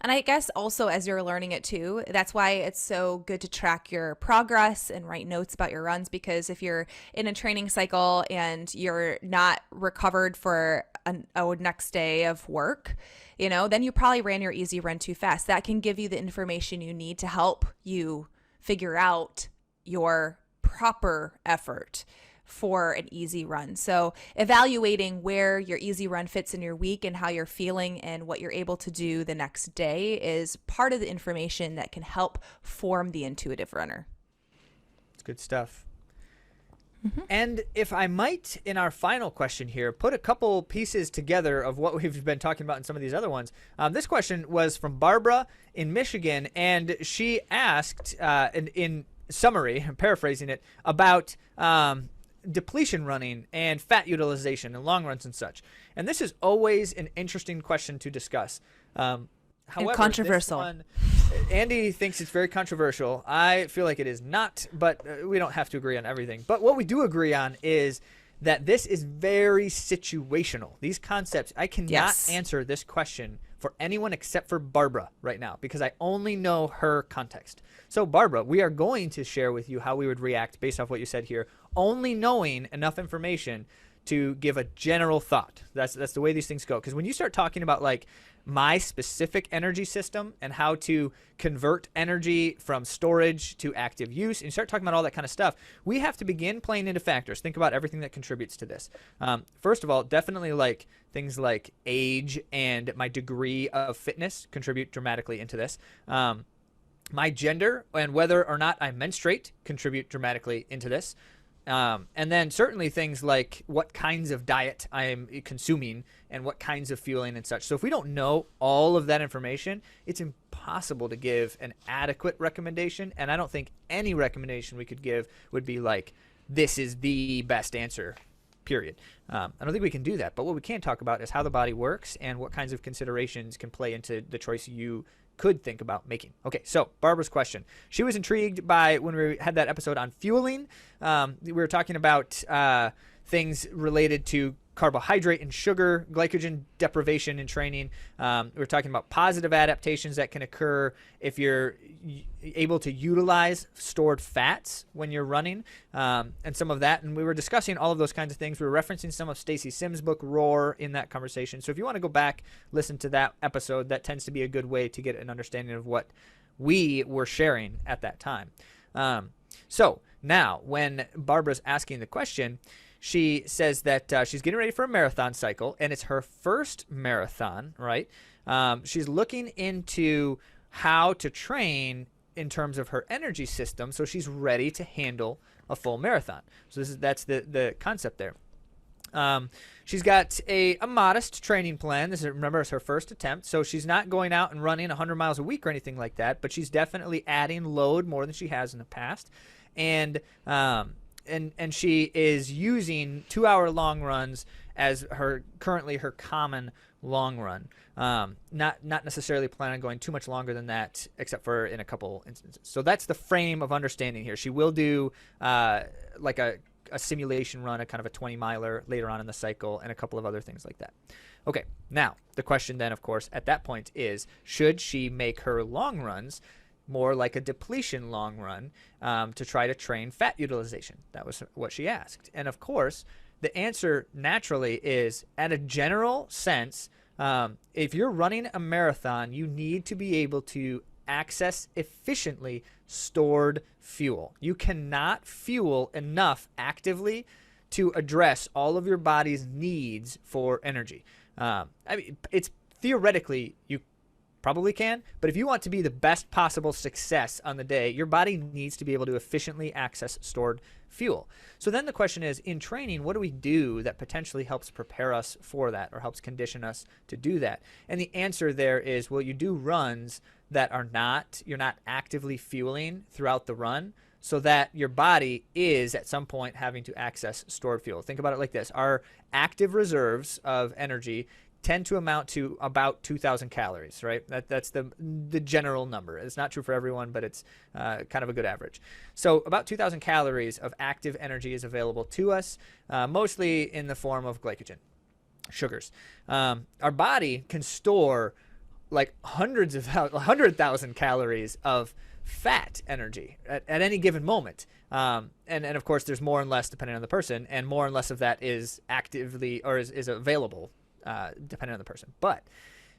Speaker 1: And I guess also as you're learning it too, that's why it's so good to track your progress and write notes about your runs, because if you're in a training cycle and you're not recovered for a next day of work, then you probably ran your easy run too fast. That can give you the information you need to help you figure out your proper effort for an easy run. So evaluating where your easy run fits in your week and how you're feeling and what you're able to do the next day is part of the information that can help form the intuitive runner.
Speaker 2: It's good stuff. And if I might, in our final question here, put a couple pieces together of what we've been talking about in some of these other ones. This question was from Barbara in Michigan, and she asked, in summary, I'm paraphrasing it, about depletion running and fat utilization and long runs and such. And this is always an interesting question to discuss. However,
Speaker 1: and controversial.
Speaker 2: This one, Andy thinks it's very controversial. I feel like it is not, but we don't have to agree on everything. But what we do agree on is that this is very situational. These concepts, I cannot answer this question for anyone except for Barbara right now, because I only know her context. So Barbara, we are going to share with you how we would react based off what you said here, only knowing enough information to give a general thought. That's the way these things go. Because when you start talking about like my specific energy system and how to convert energy from storage to active use, and you start talking about all that kind of stuff, we have to begin playing into factors. Think about everything that contributes to this. First of all, definitely like things like age and my degree of fitness contribute dramatically into this. My gender and whether or not I menstruate contribute dramatically into this. And then certainly things like what kinds of diet I am consuming and what kinds of fueling and such. So if we don't know all of that information, it's impossible to give an adequate recommendation. And I don't think any recommendation we could give would be like, this is the best answer, period. I don't think we can do that. But what we can talk about is how the body works and what kinds of considerations can play into the choice you could think about making. Okay, so Barbara's question. She was intrigued by when we had that episode on fueling. We were talking about things related to carbohydrate and sugar, glycogen deprivation in training. We were talking about positive adaptations that can occur if you're able to utilize stored fats when you're running, and some of that. And we were discussing all of those kinds of things. We were referencing some of Stacy Sims' book, Roar, in that conversation. So if you want to go back, listen to that episode, that tends to be a good way to get an understanding of what we were sharing at that time. So now when Barbara's asking the question, she says that she's getting ready for a marathon cycle, and it's her first marathon, right? She's looking into how to train in terms of her energy system so she's ready to handle a full marathon. So that's the concept there. She's got a modest training plan. Remember, it's her first attempt, so she's not going out and running 100 miles a week or anything like that, but she's definitely adding load more than she has in the past. And she is using 2-hour long runs as currently her common long run. Not necessarily planning on going too much longer than that, except for in a couple instances. So that's the frame of understanding here. She will do like a simulation run, a kind of a 20-miler later on in the cycle, and a couple of other things like that. Okay, now the question then, of course, at that point is, should she make her long runs more like a depletion long run to try to train fat utilization? That was what she asked. And of course, the answer naturally is, at a general sense, if you're running a marathon, you need to be able to access efficiently stored fuel. You cannot fuel enough actively to address all of your body's needs for energy. I mean, it's theoretically you probably can, but if you want to be the best possible success on the day, your body needs to be able to efficiently access stored fuel. So then the question is, in training, what do we do that potentially helps prepare us for that or helps condition us to do that? And the answer there is, well, you do runs that you're not actively fueling throughout the run, so that your body is at some point having to access stored fuel. Think about it like this. Our active reserves of energy tend to amount to about 2,000 calories, right? That's the general number. It's not true for everyone, but it's kind of a good average. So about 2,000 calories of active energy is available to us, mostly in the form of glycogen, sugars. Our body can store like 100,000 calories of fat energy at any given moment. And of course, there's more and less depending on the person, and more and less of that is actively or is available depending on the person. But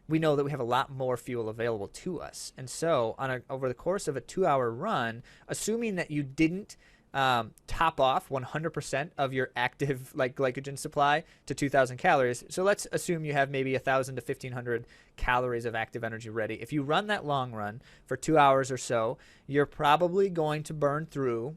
Speaker 2: we know that we have a lot more fuel available to us. And so over the course of a 2-hour run, assuming that you didn't top off 100% of your active like glycogen supply to 2,000 calories. So let's assume you have maybe 1,000 to 1,500 calories of active energy ready. If you run that long run for 2 hours or so, you're probably going to burn through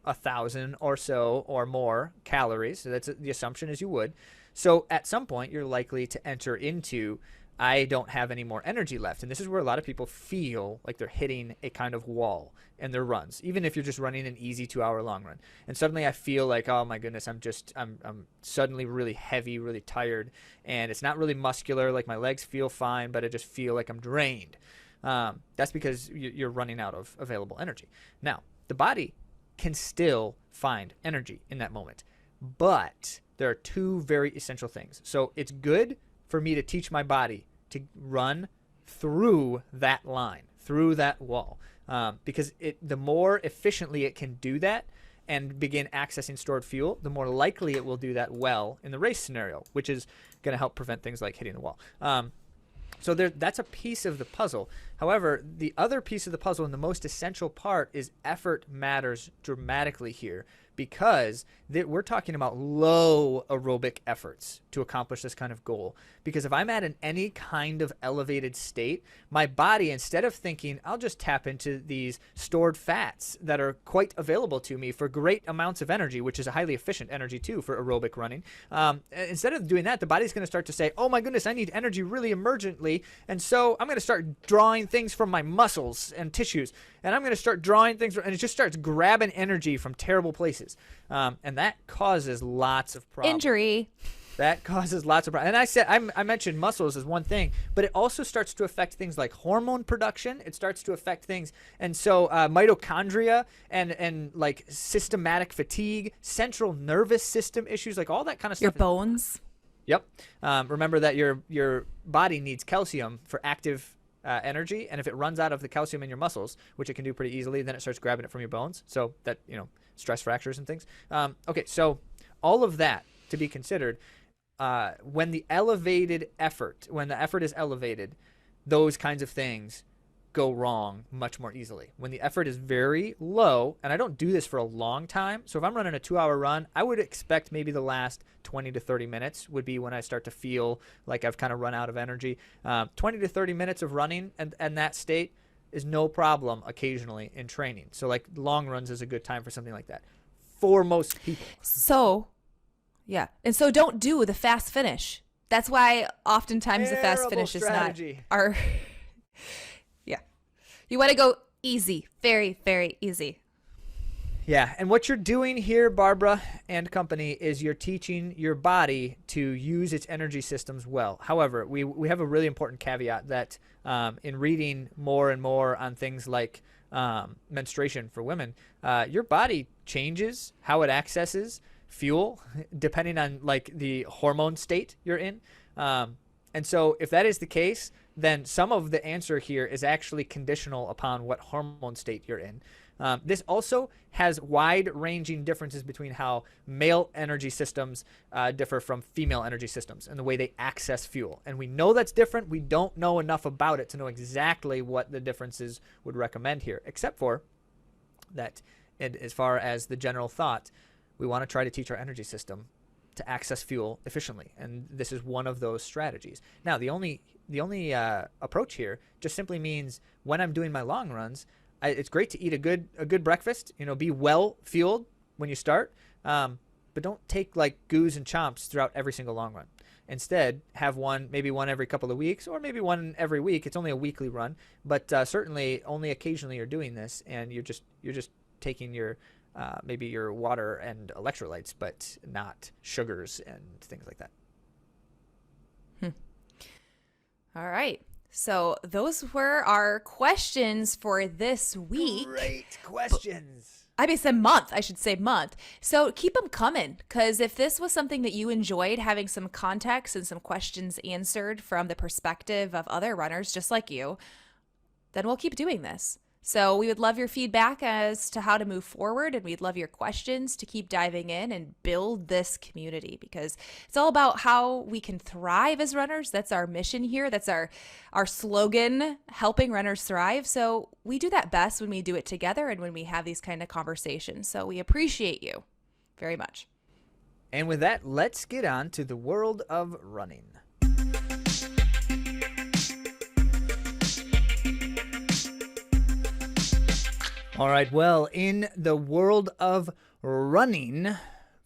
Speaker 2: 1,000 or so or more calories. So that's the assumption, is you would. So at some point, you're likely to enter into I don't have any more energy left. And this is where a lot of people feel like they're hitting a kind of wall in their runs, even if you're just running an easy 2-hour long run. And suddenly I feel like, oh my goodness, I'm suddenly really heavy, really tired. And it's not really muscular. Like my legs feel fine, but I just feel like I'm drained. That's because you're running out of available energy. Now, the body can still find energy in that moment. But there are two very essential things. So it's good for me to teach my body to run through that line, through that wall, because the more efficiently it can do that and begin accessing stored fuel, the more likely it will do that well in the race scenario, which is going to help prevent things like hitting the wall. So that's a piece of the puzzle. However, the other piece of the puzzle and the most essential part is effort matters dramatically here, because we're talking about low aerobic efforts to accomplish this kind of goal. Because if I'm at any kind of elevated state, my body, instead of thinking, I'll just tap into these stored fats that are quite available to me for great amounts of energy, which is a highly efficient energy too for aerobic running. Instead of doing that, the body's going to start to say, oh my goodness, I need energy really emergently. And so I'm going to start drawing things from my muscles and tissues. And I'm going to start drawing things, and it just starts grabbing energy from terrible places. And that causes lots of problems.
Speaker 1: Injury.
Speaker 2: That causes lots of problems. And I mentioned muscles as one thing, but it also starts to affect things like hormone production. It starts to affect things. And so mitochondria and like systematic fatigue, central nervous system issues, like all that kind of stuff.
Speaker 1: Your bones.
Speaker 2: Yep. Remember that your body needs calcium for active energy, and if it runs out of the calcium in your muscles, which it can do pretty easily, then it starts grabbing it from your bones. So that, stress fractures and things. Okay, so all of that to be considered. When the effort is elevated, those kinds of things go wrong much more easily. When the effort is very low, and I don't do this for a long time, so if I'm running a 2-hour run, I would expect maybe the last 20 to 30 minutes would be when I start to feel like I've kind of run out of energy. 20 to 30 minutes of running and that state is no problem occasionally in training. So like long runs is a good time for something like that for most people.
Speaker 1: So, yeah. And so don't do the fast finish. That's why oftentimes the fast finish strategy. Is not our... Yeah. You want to go easy. Very, very easy.
Speaker 2: Yeah. And what you're doing here, Barbara and company, is you're teaching your body to use its energy systems well. However, we have a really important caveat that in reading more and more on things like menstruation for women, your body changes how it accesses fuel depending on like the hormone state you're in. And so if that is the case, then some of the answer here is actually conditional upon what hormone state you're in. This also has wide-ranging differences between how male energy systems differ from female energy systems and the way they access fuel. And we know that's different. We don't know enough about it to know exactly what the differences would recommend here, except for that as far as the general thought, we want to try to teach our energy system to access fuel efficiently, and this is one of those strategies. Now, the only approach here just simply means when I'm doing my long runs, it's great to eat a good breakfast. Be well fueled when you start, but don't take like goos and chomps throughout every single long run. Instead, have maybe one every couple of weeks, or maybe one every week. It's only a weekly run, but certainly only occasionally you're doing this, and you're just taking your maybe your water and electrolytes, but not sugars and things like that.
Speaker 1: All right. So those were our questions for this week.
Speaker 2: Great questions.
Speaker 1: month. I should say month. So keep them coming, because if this was something that you enjoyed, having some context and some questions answered from the perspective of other runners just like you, then we'll keep doing this. So we would love your feedback as to how to move forward, and we'd love your questions to keep diving in and build this community, because it's all about how we can thrive as runners. That's our mission here. That's our slogan, helping runners thrive. So we do that best when we do it together and when we have these kind of conversations. So we appreciate you very much.
Speaker 2: And with that, let's get on to the world of running. All right, well, in the world of running,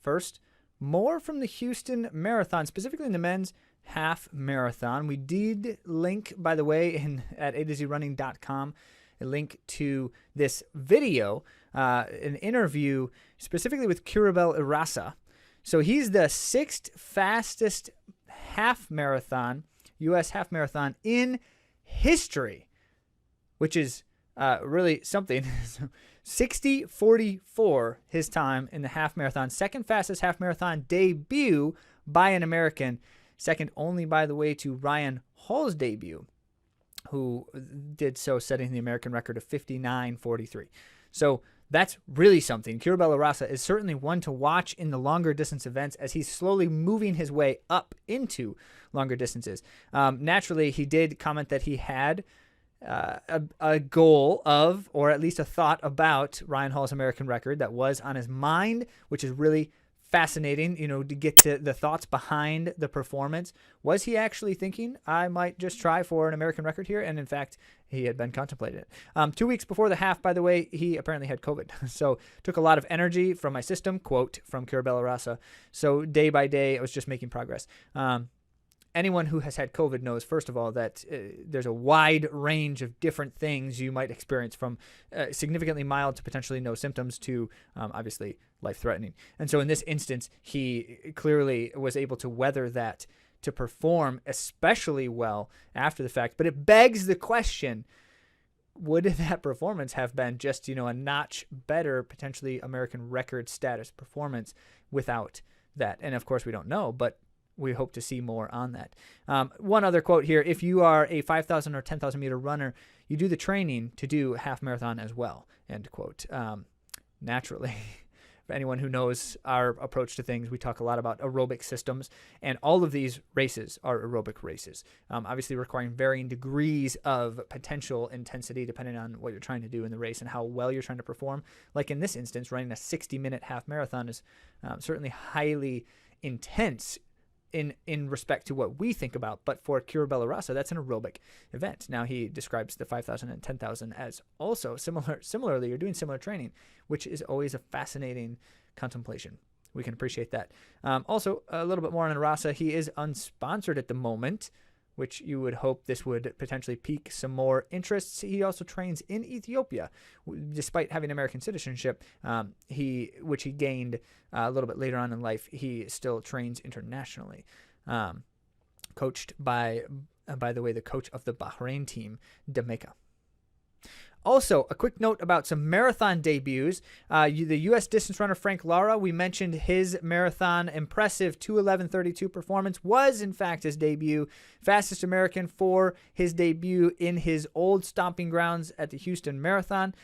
Speaker 2: first, more from the Houston Marathon, specifically in the men's half marathon. We did link, by the way, at AtoZrunning.com, a link to this video, an interview specifically with Curabel Irasa. So he's the 6th fastest half marathon, U.S. half marathon in history, which is really something. 60:44 his time in the half marathon. Second fastest half marathon debut by an American. Second only, by the way, to Ryan Hall's debut, who did so setting the American record of 59:43. So that's really something. Curabel Irasa is certainly one to watch in the longer distance events as he's slowly moving his way up into longer distances. Naturally, he did comment that he had a goal of, or at least a thought about, Ryan Hall's American record that was on his mind, which is really fascinating, to get to the thoughts behind the performance. Was he actually thinking, I might just try for an American record here? And in fact, he had been contemplating it. 2 weeks before the half, by the way, he apparently had COVID. So took a lot of energy from my system, quote from Curabel Irasa. So day by day, I was just making progress. Anyone who has had COVID knows, first of all, that there's a wide range of different things you might experience, from significantly mild to potentially no symptoms to obviously life-threatening. And so in this instance, he clearly was able to weather that to perform especially well after the fact. But it begs the question, would that performance have been just, a notch better, potentially American record status performance without that? And of course, we don't know, but we hope to see more on that. One other quote here: if you are a 5,000 or 10,000 meter runner, you do the training to do half marathon as well, end quote. Naturally, for anyone who knows our approach to things, we talk a lot about aerobic systems, and all of these races are aerobic races, obviously requiring varying degrees of potential intensity depending on what you're trying to do in the race and how well you're trying to perform. Like in this instance, running a 60-minute half marathon is certainly highly intense in respect to what we think about, but for Curabel Irasa, that's an aerobic event. Now, he describes the 5,000 and 10,000 as also similarly, you're doing similar training, which is always a fascinating contemplation. We can appreciate that. Also, a little bit more on Irasa. He is unsponsored at the moment, which you would hope this would potentially pique some more interests. He also trains in Ethiopia, despite having American citizenship, which he gained a little bit later on in life. He still trains internationally, coached by the way, the coach of the Bahrain team, Demeka. Also, a quick note about some marathon debuts. The U.S. distance runner Frank Lara, we mentioned his marathon impressive 2:11:32 performance was, in fact, his debut. Fastest American for his debut in his old stomping grounds at the Houston Marathon.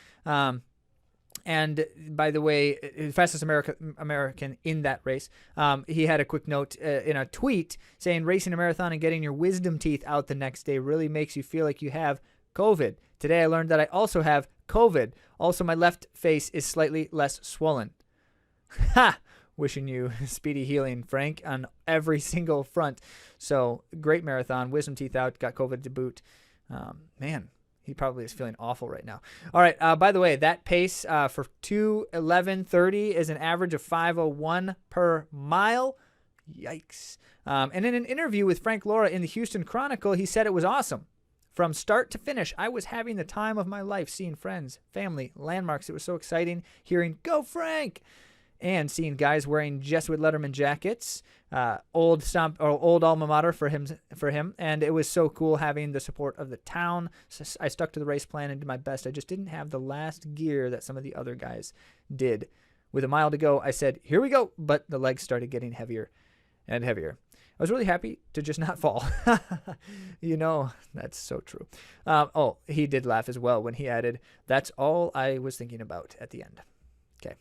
Speaker 2: And by the way, fastest American in that race. He had a quick note in a tweet saying, racing a marathon and getting your wisdom teeth out the next day really makes you feel like you have COVID. Today I learned that I also have COVID. Also, my left face is slightly less swollen. Ha! Wishing you speedy healing, Frank, on every single front. So, great marathon. Wisdom teeth out. Got COVID to boot. Man, he probably is feeling awful right now. All right. By the way, that pace for 2:11:30 is an average of 5:01 per mile. Yikes. And in an interview with Frank Lara in the Houston Chronicle, he said it was awesome. From start to finish, I was having the time of my life, seeing friends, family, landmarks. It was so exciting hearing, "Go Frank!" and seeing guys wearing Jesuit Letterman jackets, old alma mater for him, and it was so cool having the support of the town. So I stuck to the race plan and did my best. I just didn't have the last gear that some of the other guys did. With a mile to go, I said, "Here we go," but the legs started getting heavier and heavier. I was really happy to just not fall. That's so true. He did laugh as well when he added, "That's all I was thinking about at the end." Okay.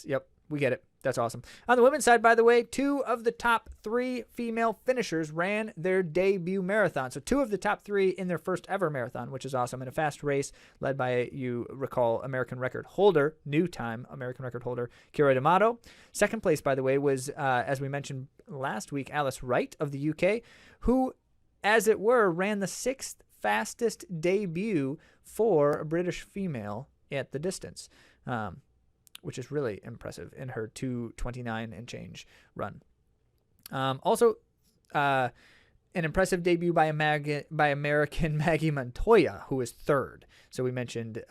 Speaker 2: Yep, we get it. That's awesome. On the women's side, by the way, 2 of the top 3 female finishers ran their debut marathon. So 2 of the top 3 in their first ever marathon, which is awesome. In a fast race led by, you recall, American record holder, new-time American record holder, Kira D'Amato. Second place, by the way, was, as we mentioned last week, Alice Wright of the UK, who, as it were, ran the 6th fastest debut for a British female at the distance. Which is really impressive in her 2:29 and change run. Also, an impressive debut by American Maggie Montoya, who was 3rd. So we mentioned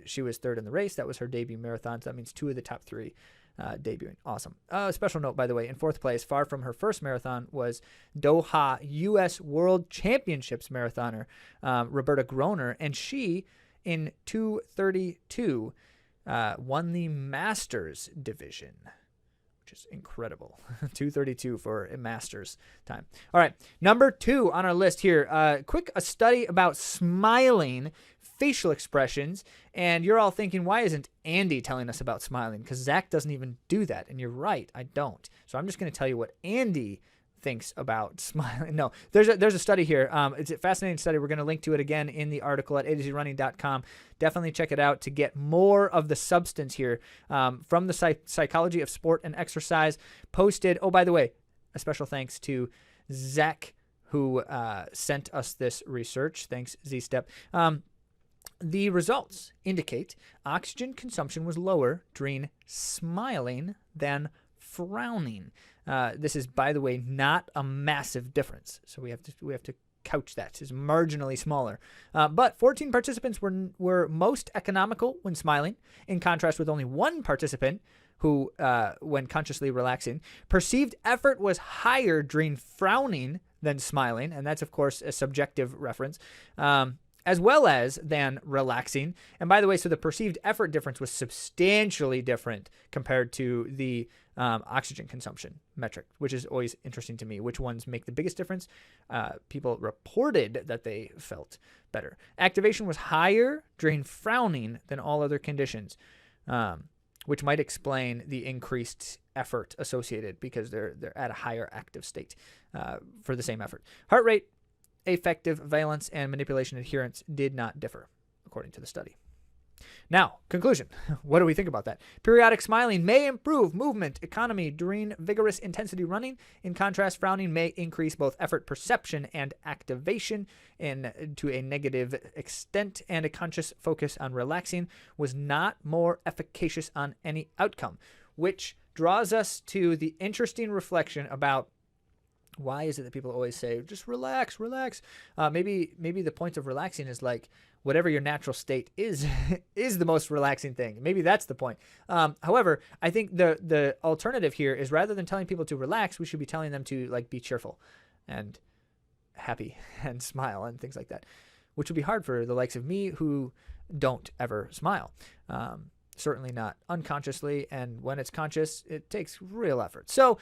Speaker 2: she was 3rd in the race. That was her debut marathon. So that means 2 of the top 3 debuting. Awesome. Special note, by the way, in 4th place, far from her first marathon, was Doha U.S. World Championships marathoner Roberta Groner, and she, in 2:32, won the Masters division, which is incredible. 2:32 for a Masters time. All right, number 2 on our list here. A study about smiling facial expressions. And you're all thinking, why isn't Andy telling us about smiling? Because Zach doesn't even do that. And you're right, I don't. So I'm just going to tell you what Andy thinks about smiling. No, there's a study here. It's a fascinating study. We're going to link to it again in the article at AtoZrunning.com. Definitely check it out to get more of the substance here from the psychology of sport and exercise posted. Oh, by the way, a special thanks to Zach who sent us this research. Thanks, Z-Step. The results indicate oxygen consumption was lower during smiling than frowning. This is, by the way, not a massive difference. So we have to couch that. It's marginally smaller. But 14 participants were most economical when smiling, in contrast with only 1 participant who, when consciously relaxing, perceived effort was higher during frowning than smiling. And that's, of course, a subjective reference. As well as than relaxing. And by the way, so the perceived effort difference was substantially different compared to the oxygen consumption metric, which is always interesting to me. Which ones make the biggest difference? People reported that they felt better. Activation was higher during frowning than all other conditions, which might explain the increased effort associated because they're at a higher active state for the same effort. Heart rate, affective valence, and manipulation adherence did not differ, according to the study. Now, conclusion. What do we think about that? Periodic smiling may improve movement economy during vigorous intensity running. In contrast, frowning may increase both effort perception and activation to a negative extent, and a conscious focus on relaxing was not more efficacious on any outcome, which draws us to the interesting reflection about why is it that people always say, just relax, relax? Maybe the point of relaxing is like whatever your natural state is the most relaxing thing. Maybe that's the point. However, I think the alternative here is rather than telling people to relax, we should be telling them to like be cheerful and happy and smile and things like that, which would be hard for the likes of me who don't ever smile. Certainly not unconsciously. And when it's conscious, it takes real effort. So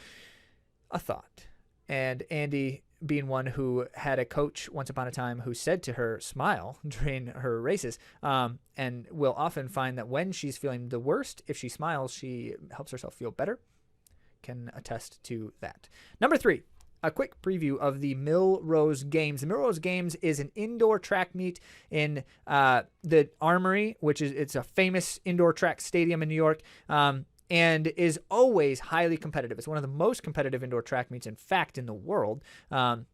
Speaker 2: a thought. And Andy, being one who had a coach once upon a time who said to her, smile during her races, and will often find that when she's feeling the worst, if she smiles, she helps herself feel better, can attest to that. Number 3, a quick preview of the Millrose Games. The Millrose Games is an indoor track meet in the Armory, it's a famous indoor track stadium in New York. And is always highly competitive. It's one of the most competitive indoor track meets, in fact, in the world. And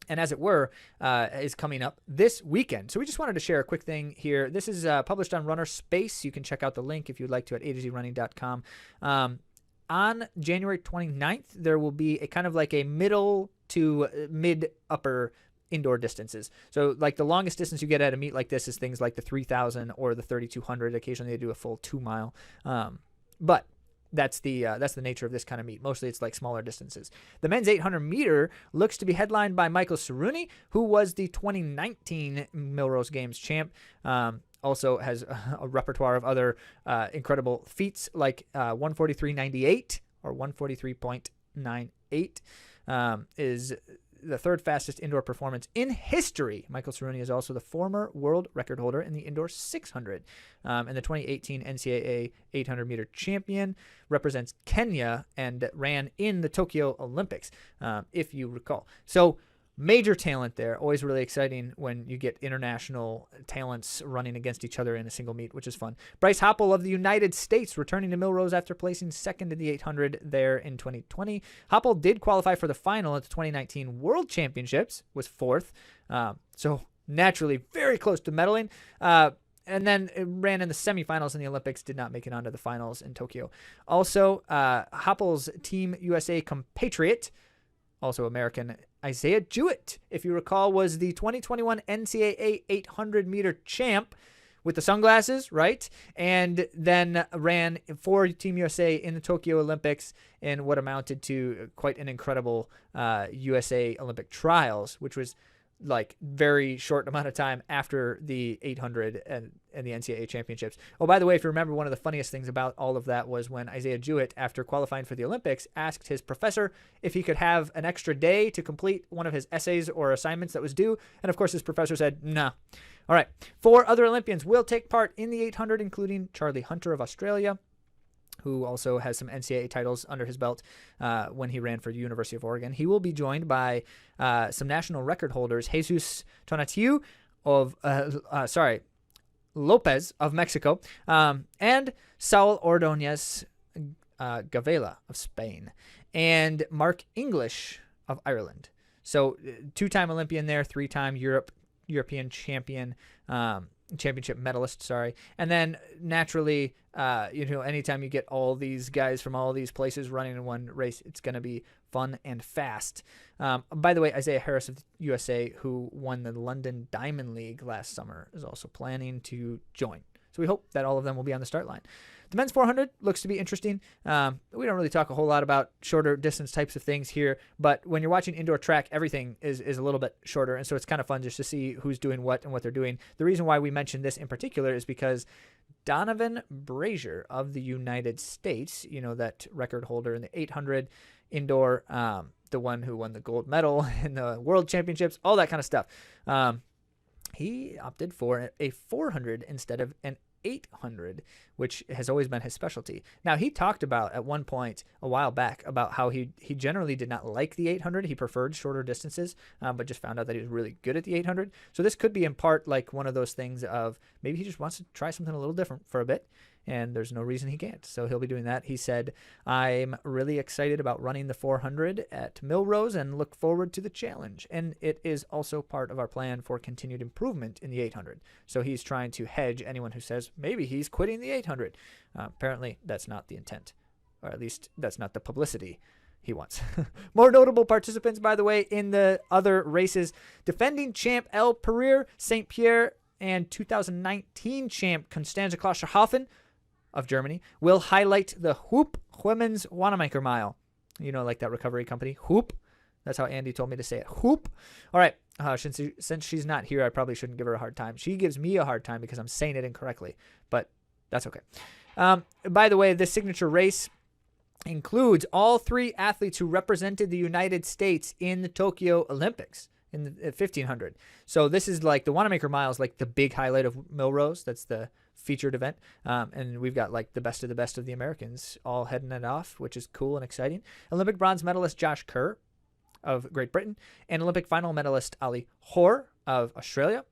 Speaker 2: as it were, is coming up this weekend. So we just wanted to share a quick thing here. This is published on Runner Space. You can check out the link if you'd like to at AtoZrunning.com. On January 29th, there will be a kind of like a middle to mid-upper indoor distances. So like the longest distance you get at a meet like this is things like the 3,000 or the 3,200. Occasionally they do a full 2 mile. But that's the nature of this kind of meet. Mostly it's like smaller distances. The men's 800 meter looks to be headlined by Michael Cerrone, who was the 2019 Millrose Games champ. Also has a repertoire of other incredible feats like 143.98 or 143.98 is the third fastest indoor performance in history. Michael Cerrone is also the former world record holder in the indoor 600. And the 2018 NCAA 800 meter champion, represents Kenya and ran in the Tokyo Olympics, if you recall. So major talent there. Always really exciting when you get international talents running against each other in a single meet, which is fun. Bryce Hoppel of the United States returning to Millrose after placing second in the 800 there in 2020. Hoppel did qualify for the final at the 2019 World Championships, was fourth. So naturally very close to medaling. And then it ran in the semifinals in the Olympics, did not make it onto the finals in Tokyo. Also, Hoppel's Team USA compatriot, also American, Isaiah Jewett, if you recall, was the 2021 NCAA 800 meter champ with the sunglasses, right? And then ran for Team USA in the Tokyo Olympics in what amounted to quite an incredible USA Olympic trials, which was like very short amount of time after the 800 and the NCAA championships. Oh, by the way, if you remember, one of the funniest things about all of that was when Isaiah Jewett, after qualifying for the Olympics, asked his professor if he could have an extra day to complete one of his essays or assignments that was due. And of course, his professor said, no. All right. 4 other Olympians will take part in the 800, including Charlie Hunter of Australia, who also has some NCAA titles under his belt when he ran for the University of Oregon. He will be joined by some national record holders, Jesus Tonatiu of, Lopez of Mexico, and Saul Ordóñez Gavela of Spain, and Mark English of Ireland. So 2-time Olympian there, 3-time European champion, championship medalist, and then naturally, anytime you get all these guys from all these places running in one race, it's going to be fun and fast. By the way, Isaiah Harris of the USA, who won the London Diamond League last summer, is also planning to join. So we hope that all of them will be on the start line. The men's 400 looks to be interesting. We don't really talk a whole lot about shorter distance types of things here, but when you're watching indoor track, everything is a little bit shorter, and so it's kind of fun just to see who's doing what and what they're doing. The reason why we mentioned this in particular is because Donovan Brazier of the United States, that record holder in the 800 indoor, the one who won the gold medal in the World Championships, all that kind of stuff. He opted for a 400 instead of an 800, which has always been his specialty. Now, he talked about at one point a while back about how he generally did not like the 800. He preferred shorter distances, but just found out that he was really good at the 800. So this could be in part like one of those things of maybe he just wants to try something a little different for a bit, and there's no reason he can't. So he'll be doing that. He said, I'm really excited about running the 400 at Millrose and look forward to the challenge. And it is also part of our plan for continued improvement in the 800. So he's trying to hedge anyone who says maybe he's quitting the 800. Apparently, that's not the intent, or at least that's not the publicity he wants. More notable participants, by the way, in the other races: defending champ El Pereira St. Pierre and 2019 champ Constanze Klosterhoffen of Germany will highlight the Hoop Women's Wanamaker Mile. Like that recovery company, Hoop. That's how Andy told me to say it, Hoop. All right, since she's not here, I probably shouldn't give her a hard time. She gives me a hard time because I'm saying it incorrectly, but that's okay. By the way, this signature race includes all 3 athletes who represented the United States in the Tokyo Olympics in the 1500. So this is like the Wanamaker Mile is like the big highlight of Millrose. That's the featured event. And we've got like the best of the Americans all heading it off, which is cool and exciting. Olympic bronze medalist Josh Kerr of Great Britain and Olympic final medalist Ali Hoare of Australia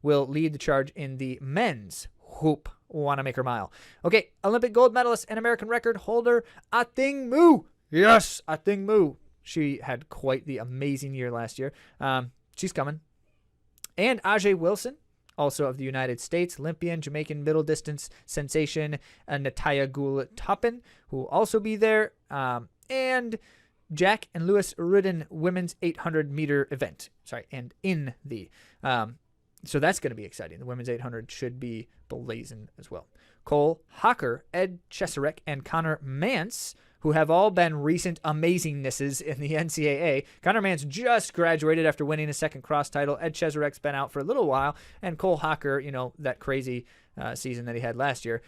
Speaker 2: will lead the charge in the men's hoop Wanamaker Mile. Okay, Olympic gold medalist and American record holder Ating Mu. Yes, Ating Mu. She had quite the amazing year last year. She's coming. And Ajay Wilson, also of the United States, Olympian, Jamaican middle distance sensation, Nataya Gul-Toppin, who will also be there. And Jack and Lewis Rudin women's 800 meter event. And in the So that's going to be exciting. The women's 800 should be blazing as well. Cole Hocker, Ed Cheserek, and Connor Mance, who have all been recent amazingnesses in the NCAA. Connor Mance just graduated after winning a second cross title. Ed Cheserek's been out for a little while. And Cole Hocker, that crazy season that he had last year.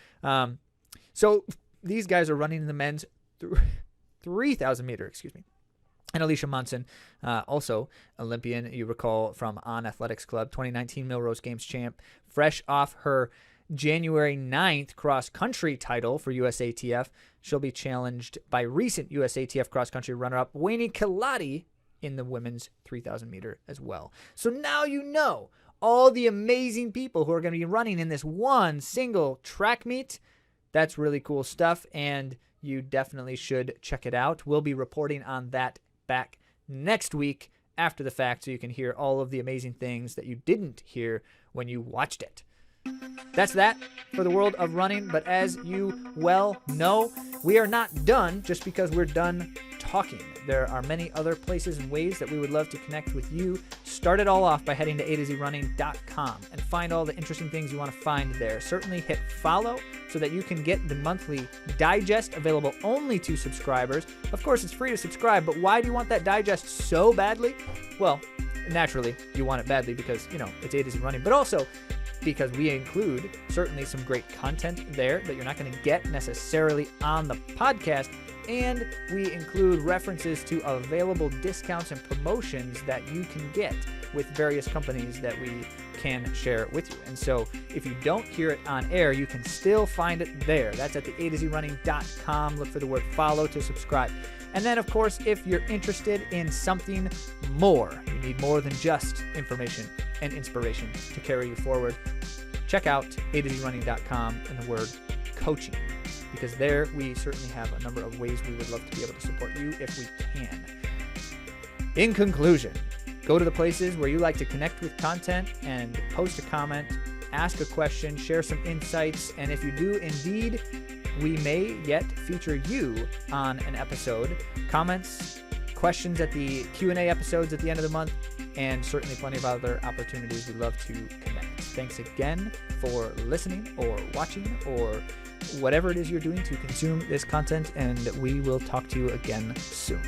Speaker 2: So these guys are running in the men's 3,000 meter, And Alicia Monson, also Olympian, you recall, from On Athletics Club, 2019 Millrose Games champ, fresh off her January 9th cross-country title for USATF. She'll be challenged by recent USATF cross-country runner-up Wayne Kilati in the women's 3,000 meter as well. So now you know all the amazing people who are going to be running in this one single track meet. That's really cool stuff, and you definitely should check it out. We'll be reporting on that back next week after the fact, so you can hear all of the amazing things that you didn't hear when you watched it. That's that for the world of running, but as you well know, we are not done just because we're done talking. There are many other places and ways that we would love to connect with you. Start it all off by heading to AtoZrunning.com and find all the interesting things you want to find there. Certainly hit follow so that you can get the monthly digest available only to subscribers. Of course, it's free to subscribe, but why do you want that digest so badly? Well, naturally, you want it badly because, it's AtoZrunning, but also because we include certainly some great content there that you're not going to get necessarily on the podcast. And we include references to available discounts and promotions that you can get with various companies that we can share with you. And so if you don't hear it on air, you can still find it there. That's at the AtoZrunning.com. Look for the word follow to subscribe. And then, of course, if you're interested in something more, you need more than just information and inspiration to carry you forward, check out AtoZrunning.com and the word coaching, because there we certainly have a number of ways we would love to be able to support you if we can. In conclusion, go to the places where you like to connect with content and post a comment, ask a question, share some insights, and if you do indeed, we may yet feature you on an episode. Comments, questions at the Q&A episodes at the end of the month, and certainly plenty of other opportunities. We'd love to connect. Thanks again for listening or watching or whatever it is you're doing to consume this content, and we will talk to you again soon.